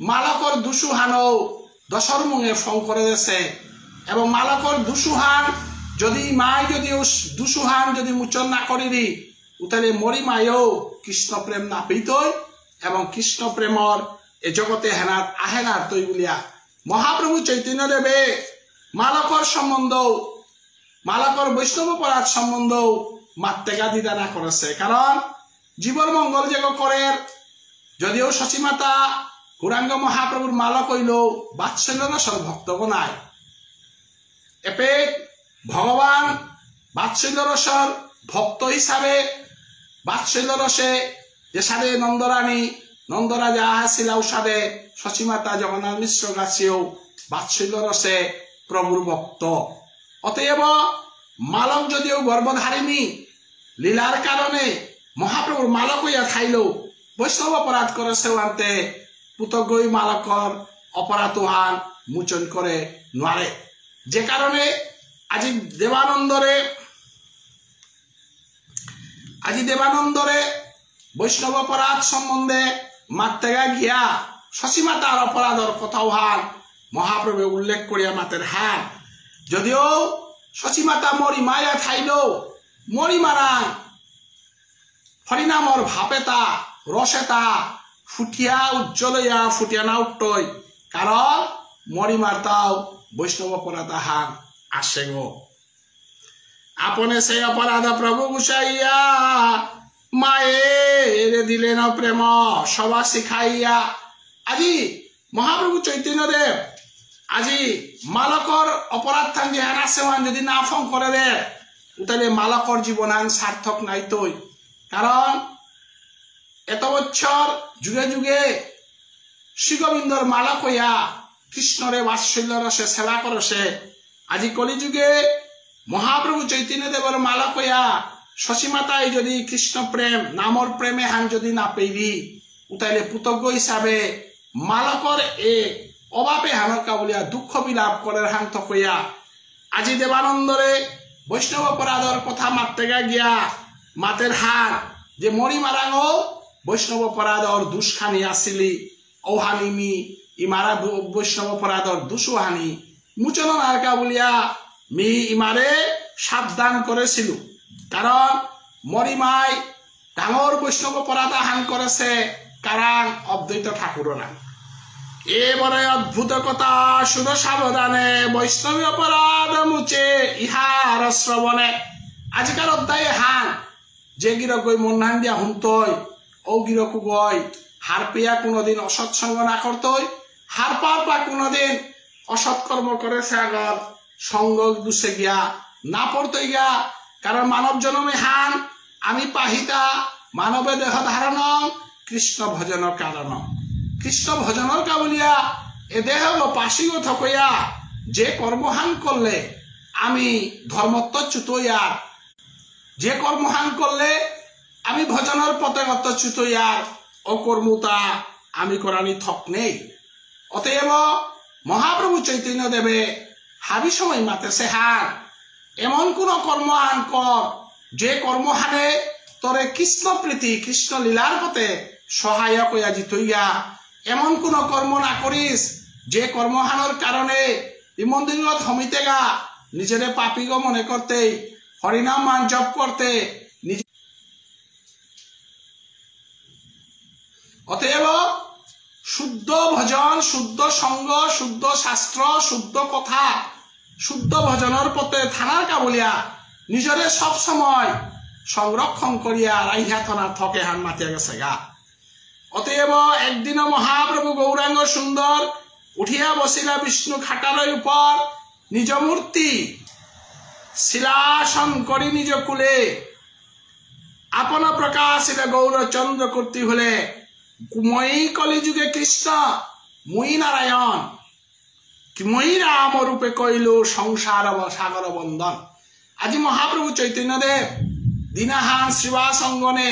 মালকর দুসুহানও দশর মুঙে ফং করে দেছে এবং মালকর দুসুহান যদি মাই যদি দুসুহান যদি মুচন না করিরি উতালে মরি মায়ও কৃষ্ণ প্রেম না পিতই এবং কৃষ্ণ প্রেমর এ জগতে হেনাত আহেনার তৈ বলিয়া মহাপ্রভু চৈতন্য দেবে মালকর সম্বন্ধ মালকর বৈষ্ণব অপরাধ সম্বন্ধ মাত্তেগা দিদা না করেছে কারণ জীবন মঙ্গল যেগ করে যদিও সচিমাতা গৌরাঙ্গ মহাপ্রভুর মালক হইল বাৎসল্য রসর ভক্ত নাই এপে ভগবান বাৎসল্য রসর ভক্ত হিসাবে বাৎসল্য রসে যে সাদে নন্দরানী নন্দরাজা আসিলাও সাদে সচিমাতা জগন্নাথ মিশ্র গাছিও বাৎসল্য রসে প্রভুর ভক্ত অতএব মালক যদিও গর্ভধারিণী লীলার কারণে মহাপ্রভুর মালক হইয়া খাইল বৈষ্ণব অপরাধ করেছে আনতে পুতগই মালকর অপরাধ হান মোচন করে নারে যে কারণে আজি দেবানন্দরে বৈষ্ণব অপরাধ সম্বন্ধে মাত্তেগা গিয়া সচিমাতার অপরাধর কথাও হান মহাপ্রভু উল্লেখ করিয়া মাতের হান যদিও সচিমাতা মরি মায়া খাইল মরি মারা হরিনামর ভাপেতা রসেতা ফুটিয়া উজ্জ্বলইয়া ফুটিয়া না উঠতই কারণ মরি মারতাও বৈষ্ণব অপরাধ হান আসে গো আপনে সেই অপরাধ প্রভু গুছাইয়া মায়ের দিলেন প্রেম সবা শিখাইয়া আজি মহাপ্রভু চৈতন্য দেব আজি মালকর অপরাধ থান যে হান আছে যদি না ফং করে দে তাহলে মালকর জীবনান সার্থক নাই তৈ কারণ এত বছর যুগে যুগে শ্রীগোবিন্দর মালক হইয়া কৃষ্ণরে বাৎসল্য রসে সেবা করছে আজি কলিযুগে মহাপ্রভু চৈতন্য দেবর মালক হইয়া সচিমাতায় যদি কৃষ্ণ প্রেম নামর প্রেমে হান যদি না পেইবি উতাইলে পুতজ্ঞ হিসাবে মালকর এ অভাবে হানকা বলিয়া দুঃখ বিলাপ করে হান থকইয়া আজি দেবানন্দরে বৈষ্ণব অপরাধর কথা মাত্তেগা গিয়া মাতের হার যে মরি মারাঙো বৈষ্ণব অপরাধর দুষ্খানি আসিলি ঔহানিমি ইমারা বৈষ্ণব অপরাধর দুসুহানি মুচন নারকা বলিয়া মি ইমারে সাবধান করেছিল কারণ মরিমাই ডাঙর বৈষ্ণৱ অপৰাধ হান করেছে কারাং অদ্বৈত ঠাকুররা। এবারে অদ্ভুত কথা শুধু সাবধানে বৈষ্ণবী অপরাধ মুছে ইহার শ্রবণে। আজিকার অধ্যায়ে হান যে গিরক গই মন দিয়া হুমতই ও গিরকু গই হার পেয়া কোনোদিন অসৎসঙ্গ না করতই, হার পা কোনোদিন অসৎকর্ম করেছে আগর সঙ্গ দুষে গিয়া না পড়তই গিয়া। কারণ মানব জন্মে হান আমি পাহিতা মানবে দেহ ধারণ কৃষ্ণ ভজন কারণ। কৃষ্ণ ভজনের কাবলিয়া এ দেহ পাশিও থকইয়া যে কর্মহান করলে আমি ধর্মত্বচ্যুত ইয়ার, যে কর্মহান করলে আমি ভজনের পথেগতচ্যুত ইয়ার অকর্মতা আমি করানি থক নেই। অতএব মহাপ্রভু চৈতন্য দেবে হাবি সময় মাতেছে হান এমন কোন কর্মহান কর যে কর্মহানে তরে কৃষ্ণ প্রীতি কৃষ্ণ লীলার পথে সহায়ক হইয়া জিতইয়া। এমন কোন কর্ম না করিস যে কর্মহানোর কারণে মন্দিরত হমিতে গা নিজেরে পাপিগ মনে করতে হরিনাম মান জপ করতে। অতএব শুদ্ধ ভজন শুদ্ধ সঙ্গ শুদ্ধ শাস্ত্র শুদ্ধ কথা শুদ্ধ ভজনের পথে থানার কাবলিয়া নিজরে সব সময় সংরক্ষণ করিয়া রাইহা থানা থকে হান মাতিয়া গেছে গা। অতএব একদিন মহাপ্রভু গৌরাঙ্গ সুন্দর উঠিয়া বসিলা বিষ্ণু খাটালয় উপর নিজ মূর্তি শিলাসন করি নিজ কুলে আপন প্রকাশিলে গৌরচন্দ্র কর্তী হলে মই কলিযুগে কৃষ্ণ মুই নারায়ণ মই রাম রূপে কইল সংসার সাগর বন্দন। আজি মহাপ্রভু চৈতন্যদেব দিনাহান শ্রীবাস অঙ্গনে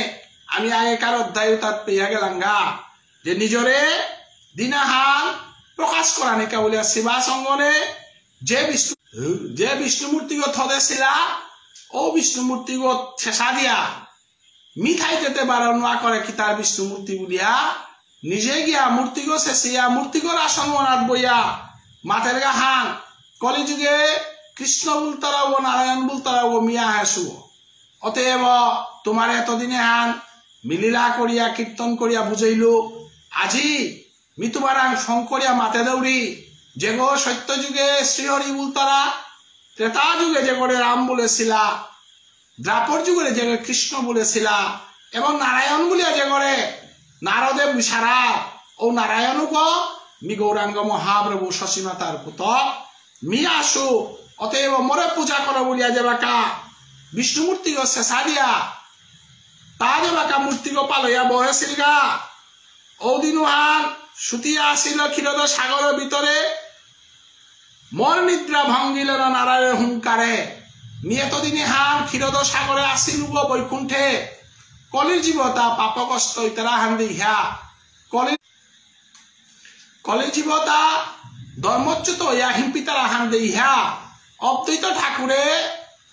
আমি আগেকার অধ্যায় তার পেয়া গেলাম গা যে নিজরে দিনাহান প্রকাশ করা নিকা বলিয়া শ্রীবাস অঙ্গনে যে বিষ্ণু মূর্তিগত থদেছিলা ও বিষ্ণু মূর্তিগত ছেঁচা দিয়া মিঠাই যেতে বারণ না করে কি তার বিষ্ণু মূর্তি বলিয়া নিজে গিয়া মূর্তিগো শেষিয়া মূর্তিগর আসন মনাত বইয়া মাথের গা হান কলিযুগে কৃষ্ণ বুলতারাবো নারায়ণ বুলতারাবো মিয়া হেসু। অতএব তোমার এতদিনে হান মিলিলা করিয়া কীর্তন করিয়া বুঝাইলো আজি মিতুবারাং শঙ্করিয়া মাতে দৌড়ি যে গো সত্য যুগে শ্রীহরি বুলতারা, ত্রেতা যুগে যে করে রাম বলেছিলা, দ্রাপর যুগে যে কৃষ্ণ বলেছিলা এবং নারায়ণ বলিয়া যে করে নারদেব সারা ও নারায়ণ গ মি গৌরাঙ্গ মহাপ্রভু শশীমাতার পুত মি আসু। অতএব মরে পূজা করো বলিয়া যে বাকা বিষ্ণুমূর্তি গো শেষা দিয়া তা যে বাকা মূর্তি গো পালইয়া বহেছিল গা। ওদিনু হান সুতিয়া আসিল ক্ষীরদ সাগরের ভিতরে মর নিদ্রা ভঙ্গিল নারায়ণ হুঙ্কারে নিয়ে এতদিনে হান ক্ষীরদ সাগরে আসিল গো বৈকুণ্ঠে কলির জীবতা পাপ কষ্ট ইতারা হান দিহা কলির জীবতা ধর্মচ্যুত ইয়া হিম্পিতারা হান দিহা অদ্বৈত ঠাকুরে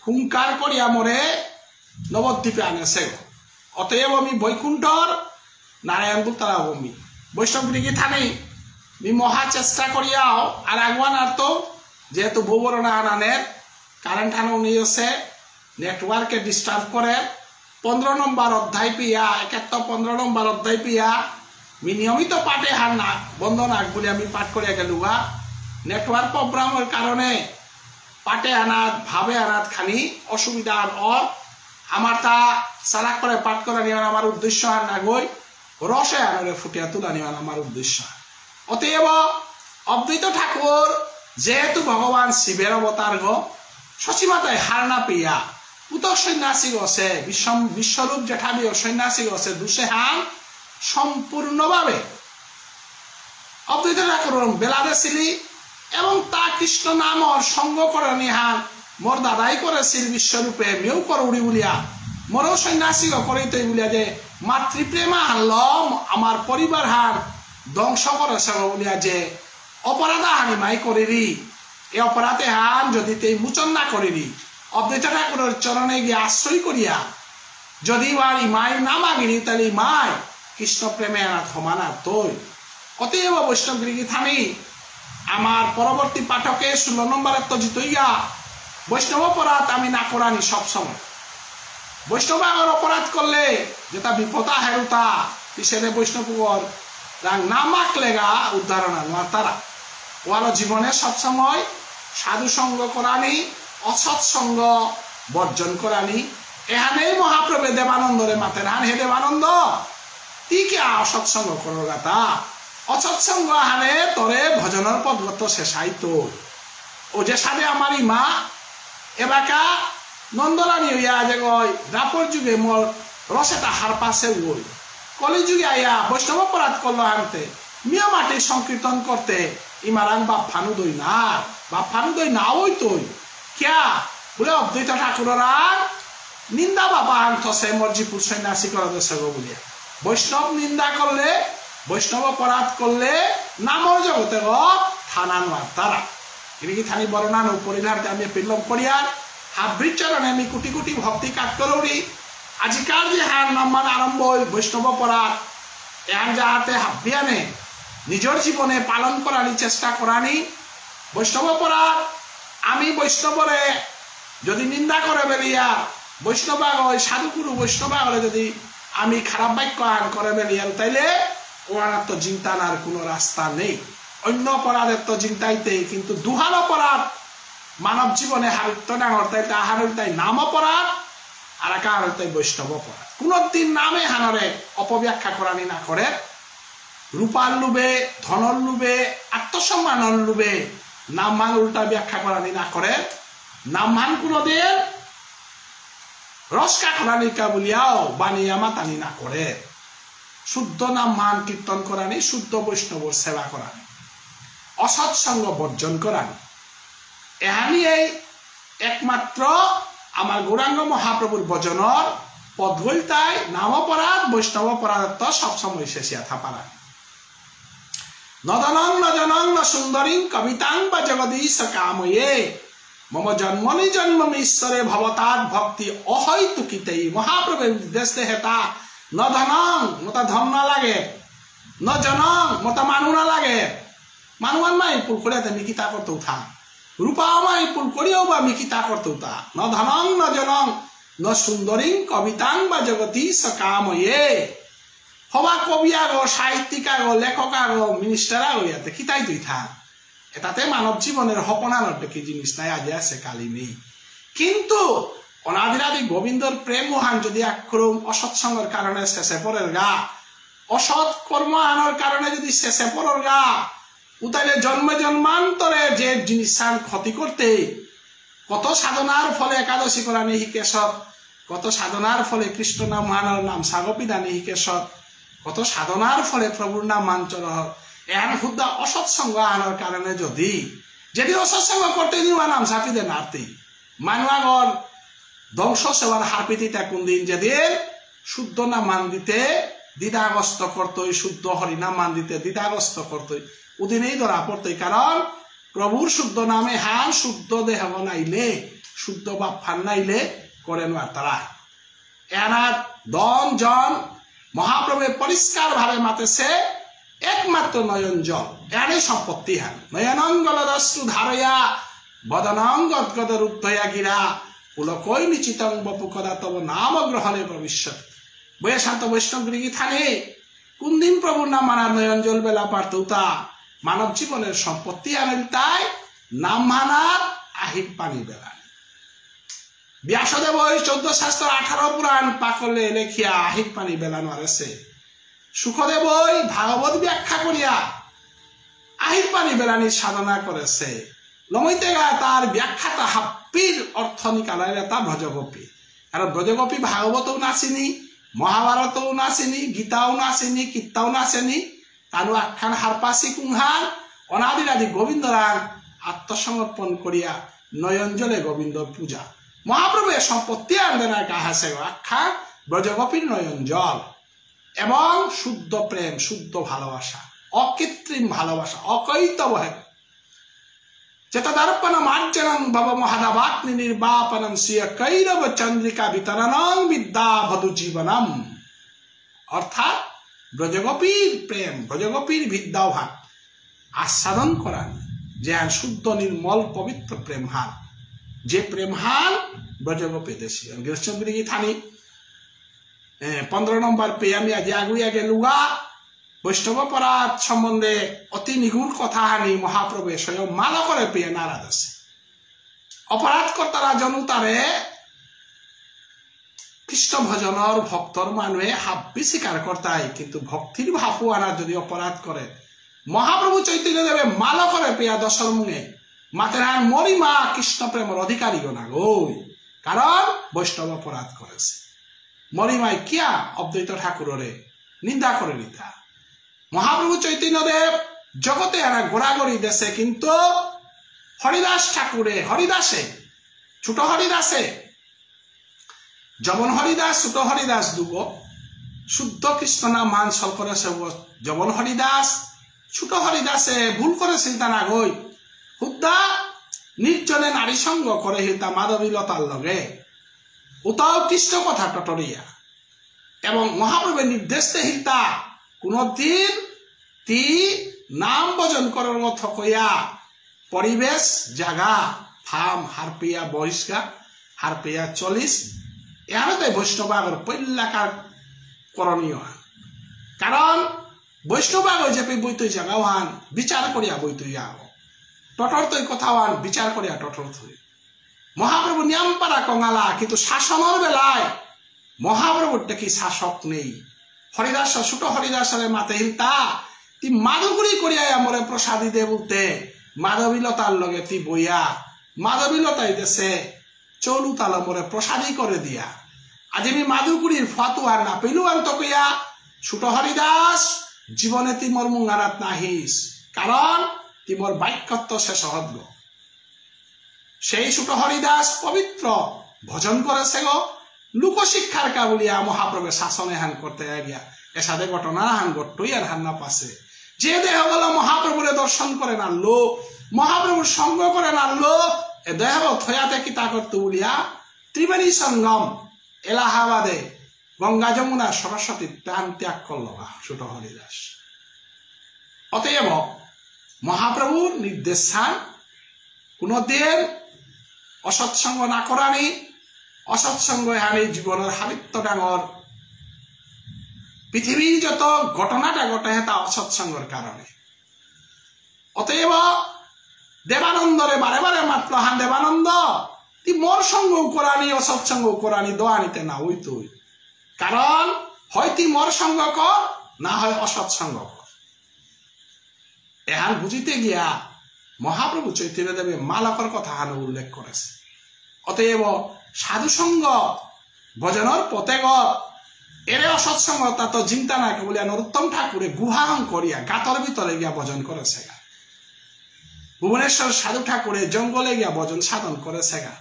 হুঙ্কার করিয়া মরে নবদ্বীপে আনেছে। অতএব আমি বৈকুণ্ঠর নারায়ণ বুলতারা বমি বৈষ্ণব দিকে থানি মি মহা চেষ্টা করিয়াও আর আগুয়ান আর তো যেহেতু ভূবরণা আনানের কারেন্ট আনো নিয়ে আছে নেটওয়ার্কে ডিস্টার্ব করে 15 নম্বর অধ্যায় পিয়া 15 নম্বর অধ্যায় পিয়া মি নিয়মিত পাঠে হার না বন্ধ নাক বলে আমি পাঠ করিয়া গেলুগা নেটওয়ার্ক প্রোগ্রামের কারণে পাঠে আনাত ভাবে আনাত খানি অসুবিধা আর আমার তা চালাক করে পাঠ করা নিয়ে আমার উদ্দেশ্য আর না গই রসে আনরে ফুটিয়া তুলা নিয়ে আমার উদ্দেশ্য। অতএব অদ্বৈত ঠাকুর যেহেতু ভগবান শিবের অবতার গো শশীমাতায় হার না পেয়া উতক সন্ন্যাসী গছে বিশ্বরূপ জেঠাবি সন্ন্যাসী গছে দুসে হান সম্পূর্ণভাবে অদ্বৈত ঠাকুর বেলাদেছিলি এবং তা কৃষ্ণ নামর সঙ্গ করে নিহান মোর দাদাই করেছিল বিশ্বরূপে মেয়েও করুড়ি বলিয়া মোরও সন্ন্যাসী করিতে বলিয়া যে মাতৃপ্রেমা হানলম আমার পরিবার হান ধ্বংস করেছে বলিয়া যে অপরাধ হানি মাই করিলি এই অপরাধে হান যদি তে মোচন না করিলি অদ্বৈত ঠাকুরের চরণে গিয়ে আশ্রয় করিয়া যদি আর ইমাই না মাগিনি তাহলে ইমাই কৃষ্ণ প্রেমে আনা ক্ষমানা তৈ। অতএব বৈষ্ণব গিরি থামি আমার পরবর্তী পাঠকে 16 নম্বরের তো জিতইয়া বৈষ্ণব অপরাধ আমি না করানি সবসময় বৈষ্ণব আগর অপরাধ করলে যেটা বিপদ হেরুতা পিছনে বৈষ্ণবর নাম আঁকলেগা উদ্ধারণ আনোয়ার তারা ওয়ার জীবনে সবসময় সাধু সঙ্গ করানি অসৎ সঙ্গ বর্জন করানি এখানেই মহাপ্রভু দেবানন্দরে মাতেন হান হে দেবানন্দ তি কে অসৎসঙ্গ করো গাতা অসৎসঙ্গ হানে তোরে ভজনের পদগত শেষাইত ও যে সাথে আমার মা এবাকা নন্দরানী হইয়া যে গই দ্রাপর যুগে মোর রসেটা হার পাশে গই কলি যুগে আইয়া বৈষ্ণব অপরাধ করলো হানতে মিয়া মাটি সংকীর্তন করতে ইমারাং বাপ ফানু দই না বাপ ফানু দই না ওই তুই ক্যা বলে অদ্বৈত ঠাকুররা নিন্দা বাবা হান থসে মর্জিপুর সন্ন্যাসী করে দেশ বলিয়া বৈষ্ণব নিন্দা করলে বৈষ্ণব অপরাধ করলে নামর জগতে থানা নোয়ার তারা কি থানি বর্ণান পরিধার আমি পিল্লম করিয়ার হাবৃত চরণে আমি কোটি কোটি ভক্তি কাট করৌরি আজিকার যে হার নামান আরম্ভ হইল বৈষ্ণব অপরাধ এহান যাহাতে হাবিয়ানে নিজের জীবনে পালন করানি চেষ্টা করানি বৈষ্ণব অপরাধ আমি বৈষ্ণবরে যদি নিন্দা করে বেরিয়া বৈষ্ণবা হয় সাধুগুরু বৈষ্ণবা হলে যদি আমি খারাপ বাক্য আন করে বেরিয়াল তাইলে ওনার তো চিন্তানার কোনো রাস্তা নেই অন্য অপরাধের তো চিন্তাইতেই কিন্তু দুহান অপরাধ মানব জীবনে হারিত্য ডাঙর তাই তাহার তাই নাম অপরাধ আর একা তাই বৈষ্ণব অপরাধ কোনদিন নামে হানরে অপব্যাখ্যা করানি না করে রূপার লোভে ধনর লোভে আত্মসম্মানের লোভে নাম মান উল্টা ব্যাখ্যা করানি না করে নাম মান কোনদিন রসকা খরানিকা বলিয়াও বানিয়া মাতানি না করে শুদ্ধ নাম মান কীর্তন করানি শুদ্ধ বৈষ্ণবর সেবা করানি অসৎসঙ্গ বর্জন করানি এহানি এই একমাত্র আমার গৌরাঙ্গ মহাপ্রভুর ভজনের পদগলতাই নাম অপরাধ বৈষ্ণব অপরাধ সবসময় শেষিয়া থাপারা নদনং নজনং ন সুন্দরীং কবিতাং বা জগদীশ কাময়ে মম জন্মনি জন্ম ঈশ্বরে ভবতাৎ ভক্তি অহৈতুকিতেই মহাপ্রভু নির্দেশ হেতা ন ধনং মতা ধন না লাগে ন জনং মতা মানু না লাগে মানুয়ান মাই পুল করে মিকিতা করতে উঠা রূপা মাই পুল করিও বা মিকিতা করতে উঠা ন ধনং ন জনং ন সুন্দরীং কবিতাং বা জগদীশ কাময়ে হবা কবিয়া গো সাহিত্যিকা গো লেখকা গো মিনিস্টারা গো ইয়াতে কিতাই তুই থাক এটাতে মানব জীবনের হপনানোর কি জিনিস নাই আজ আছে কালি নেই কিন্তু অনাদিরাদি গোবিন্দর প্রেম মহান যদি আক্রম অসৎসঙ্গের কারণে শেষে পরের গা অসৎ কর্ম আনার কারণে যদি শেষে পরের গা উতাইলে জন্মে জন্মান্তরে যে জিনিস ক্ষতি করতে কত সাধনার ফলে একাদশী করা নেই হিকেশত কত সাধনার ফলে কৃষ্ণ নাম মানার নাম সাগপিদা নেই হিকেশত কত সাধনার ফলে প্রভুর নাম মানচর এন হুদ্দা অসৎসঙ্গ আনার কারণে যদি অসৎসঙ্গ করতে নিওয়া নাম সাপিদে নাতি মানুয়াগর ধ্বংস সেবার হারপিতিটা কোন দিন যেদিন শুদ্ধ নাম মান দিতে দ্বিধাগ্রস্ত করতই শুদ্ধ হরিনাম মান দিতে দ্বিধাগ্রস্ত করতই ওদিনেই ধরা পড়তই কারণ প্রভুর শুদ্ধ নামে হান শুদ্ধ দেহ নাইলে শুদ্ধ বাপ ফান নাইলে করেন তারা এনার দন জন মহাপ্রভু পরিষ্কার ভাবে মাতেছে একমাত্র নয়ন জল এরই সম্পত্তি হান নয়নঙ্গলদস্রু ধারয়া বদনঙ্গদ রুদ্ধয়া গিরা পুলকই নিচিতং বপুকদা তব নাম গ্রহণে ভবিষ্যৎ বয়ে শান্ত বৈষ্ণবগিরি থানে কোন দিন প্রভুর নাম মানার নয়ন জল বেলা পারতৌতা মানব জীবনের সম্পত্তি আনেন তাই নাম মানার আহির পানি বেলা ব্যাসদেব 14 শাস্ত্র 18 পুরাণ পাকলে লেখিয়া আহির পানি বেলানো আছে সুখদেব ভাগবত ব্যাখ্যা করিয়া আহির পানি বেলানির সাধনা করেছে লমইতে গা তার ব্যাখ্যাটা হাপ্পির অর্থ নিকালাইলে তা ব্রজগোপী কারণ ব্রজগোপী ভাগবতও নাচিনি মহাভারতও নাচিনি গীতাও নাচিনি কীর্তাও নাচেনি তানু আখ্যান হারপাসি কুংহার অনাদিরাদি গোবিন্দরাং আত্মসমর্পণ করিয়া নয়নজলে গোবিন্দ পূজা মহাপ্রভুর সম্পত্তি আনন্দের কাহাসে আখ্যা ব্রজগোপীর নয়ন জল এবং শুদ্ধ প্রেম শুদ্ধ ভালোবাসা অকৃত্রিম ভালোবাসা অকৈতব চেতদর্পণম আর্জনং ভব মহাদাবাগ্নি নির্বাপনম শ্রিয় কৈরব চন্দ্রিকা বিতরণং বিদ্যা ভদু জীবনম অর্থাৎ ব্রজগোপীর প্রেম ব্রজগোপীর বিদ্যাভাগ আস্বাদন করান যে শুদ্ধ নির্মল পবিত্র প্রেমহান যে প্রেমহান ব্রজগোপী দেশী গৃহচন্দ্রী থানি 15 নম্বর পেয়ে আমি আজ আগুয়া গেলুগা বৈষ্ণব অপরাধ সম্বন্ধে অতি নিগুণ কথা হানি মহাপ্রভু স্বয়ং মালা করে পেয়ে নারাজ আছে অপরাধ কর্তারা জনতারে কৃষ্ণ ভজনের ভক্তর মানুষে হাব্বি স্বীকার করতাই কিন্তু ভক্তির ভাবু আনার যদি অপরাধ করে মহাপ্রভু চৈতন্য দেবে মালা করে পেয়া দশর মুনে মাতেরান মরিমা কৃষ্ণ প্রেমের অধিকারী না গই কারণ বৈষ্ণব অপরাধ করেছে মরিমায় কিয়া অদ্বৈত ঠাকুরের নিন্দা করে নিতা মহাপ্রভু চৈতন্য দেব জগতে এরা ঘোরাঘুরি দেশে কিন্তু হরিদাস ঠাকুরে হরিদাসে ছোট হরিদাসে জবন হরিদাস ছোট হরিদাস দুব শুদ্ধ কৃষ্ণ নাম মান সল করেছে জবন হরিদাস ছোট হরিদাসে ভুল করে চিন্তা না গই হুদ্দা নির্জনে নারী সঙ্গ করে হিলতা মাধবীলতার লগে উতাও কৃষ্ণ কথা টটরিয়া এবং মহাপ্রভুর নির্দেশ হিলতা কোনদিন তি নাম ভজন করার মতো কইয়া পরিবেশ জাগা ফার্ম হারপিয়া বহিষ্কার হারপিয়া 40 এহাতে বৈষ্ণব আগর পল্লাকার করণীয় কারণ বৈষ্ণব আগর যে বইতই জাগাও হান বিচার করিয়া বইতই আও টটর তৈ কথা হান বিচার করিয়া টটর থই মহাপ্রভু নিয়ম পারা কঙালা কিন্তু শাসনের বেলায় মহাপ্রভুর দেখি শাসক নেই হরিদাস ছোট হরিদাসের মাতে হিলতা তি মাধুগুড়ি করিয়া আমরে প্রসাদী দে বলতে মাধবীলতার লগে তি বইয়া মাধবীলতাই দেশে চলু তালা মরে প্রসাদী করে দিয়া আজ আমি মাধুগুড়ির ফাতুয়া না পেলু আন্ত কইয়া ছোট হরিদাস জীবনে তিমর মুঙ্গারাত নাহিস কারণ তিমর বাক্যত্ব শেষ হদ সেই ছোট হরিদাস পবিত্র ভজন করেছে গো লোকশিক্ষার কা বলিয়া মহাপ্রভু শাসনে হান করতে গিয়া এসাদে ঘটনা হান গট্টই আর হান্না পাশে যে দেহ বলা মহাপ্রভুরে দর্শন করে নাড়লো মহাপ্রভুর সঙ্গ করে নাড়লো এ দেহ থয়াতে কিতা করতো বলিয়া ত্রিবেণী সঙ্গম এলাহাবাদে গঙ্গা যমুনা সরস্বতী প্রাণ ত্যাগ করল ছোট হরিদাস অতএব মহাপ্রভুর নির্দেশান কোনদিন অসৎসঙ্গ না করানি অসৎসঙ্গ হানি জীবনের হাবিত্য ডাঙর পৃথিবীর যত ঘটনাটা ঘটে তা অসৎসঙ্গর কারণে অতএব দেবানন্দরে বারে বারে মাত্র হান দেবানন্দ তুই মোর সঙ্গ করানি অসৎসঙ্গ করানি দোয়ানিতে না ওই তুই কারণ হয় তুই মোর সঙ্গ কর না হয় অসৎসঙ্গ কর এহান বুঝিতে গিয়া মহাপ্রভু চৈতন্য দেবে মালকর কথা হান উল্লেখ করেছে অতএব সাধুসঙ্গ ভজনের পতেগত এরে অসৎসঙ্গ তা তো চিন্তা না বলিয়া নরোত্তম ঠাকুরে গুহাং করিয়া গাতর ভিতরে গিয়া ভজন করেছে গা ভুবনেশ্বর সাধু ঠাকুরে জঙ্গলে গিয়া ভজন সাধন করেছে গা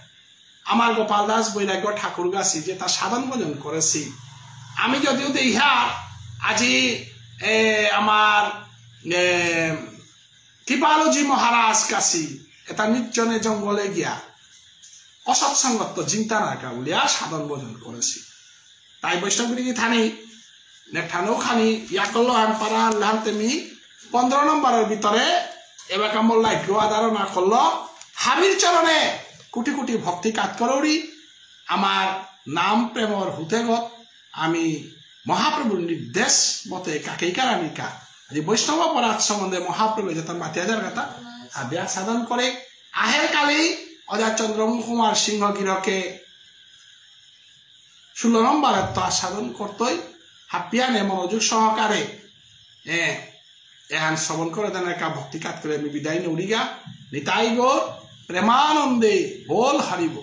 আমার গোপাল দাস বৈরাগ্য ঠাকুর গাছি যে তা সাধন ভজন করেছি আমি যদিও ইহা আজি আমার কৃপালজি মহারাজ কাছি এটা নির্জনে জঙ্গলে গিয়া অসৎসঙ্গত চিন্তা না বলিয়া সাধন ভজন করেছি তাই বৈষ্ণবগিরি থানি নেঠানো খানি ইয়া করলো আন পারা লান তেমি 15 নম্বরের ভিতরে এবার কামল লাই গোয়াদারো না করলো হাবির চরণে কোটি কোটি ভক্তি কাজ করৌরি আমার নাম প্রেমর হুতেগত আমি মহাপ্রভুর নির্দেশ মতে কাকেই কারানিকা যে বৈষ্ণব অপরাধ সম্বন্ধে মহাপ্রভু যে তার মাতিয়াজার কথা আবিয়া সাধন করে আহের কালেই অজা চন্দ্র কুমার সিংহগিরকে 16 নম্বরের তো সাধন করতই হাপিয়ানে মনোযোগ সহকারে এহান শ্রবণ করে দেন একা ভক্তি কাজ করে আমি বিদায় নৌরিগা নিতাই গো প্রেমানন্দে বল হারিব।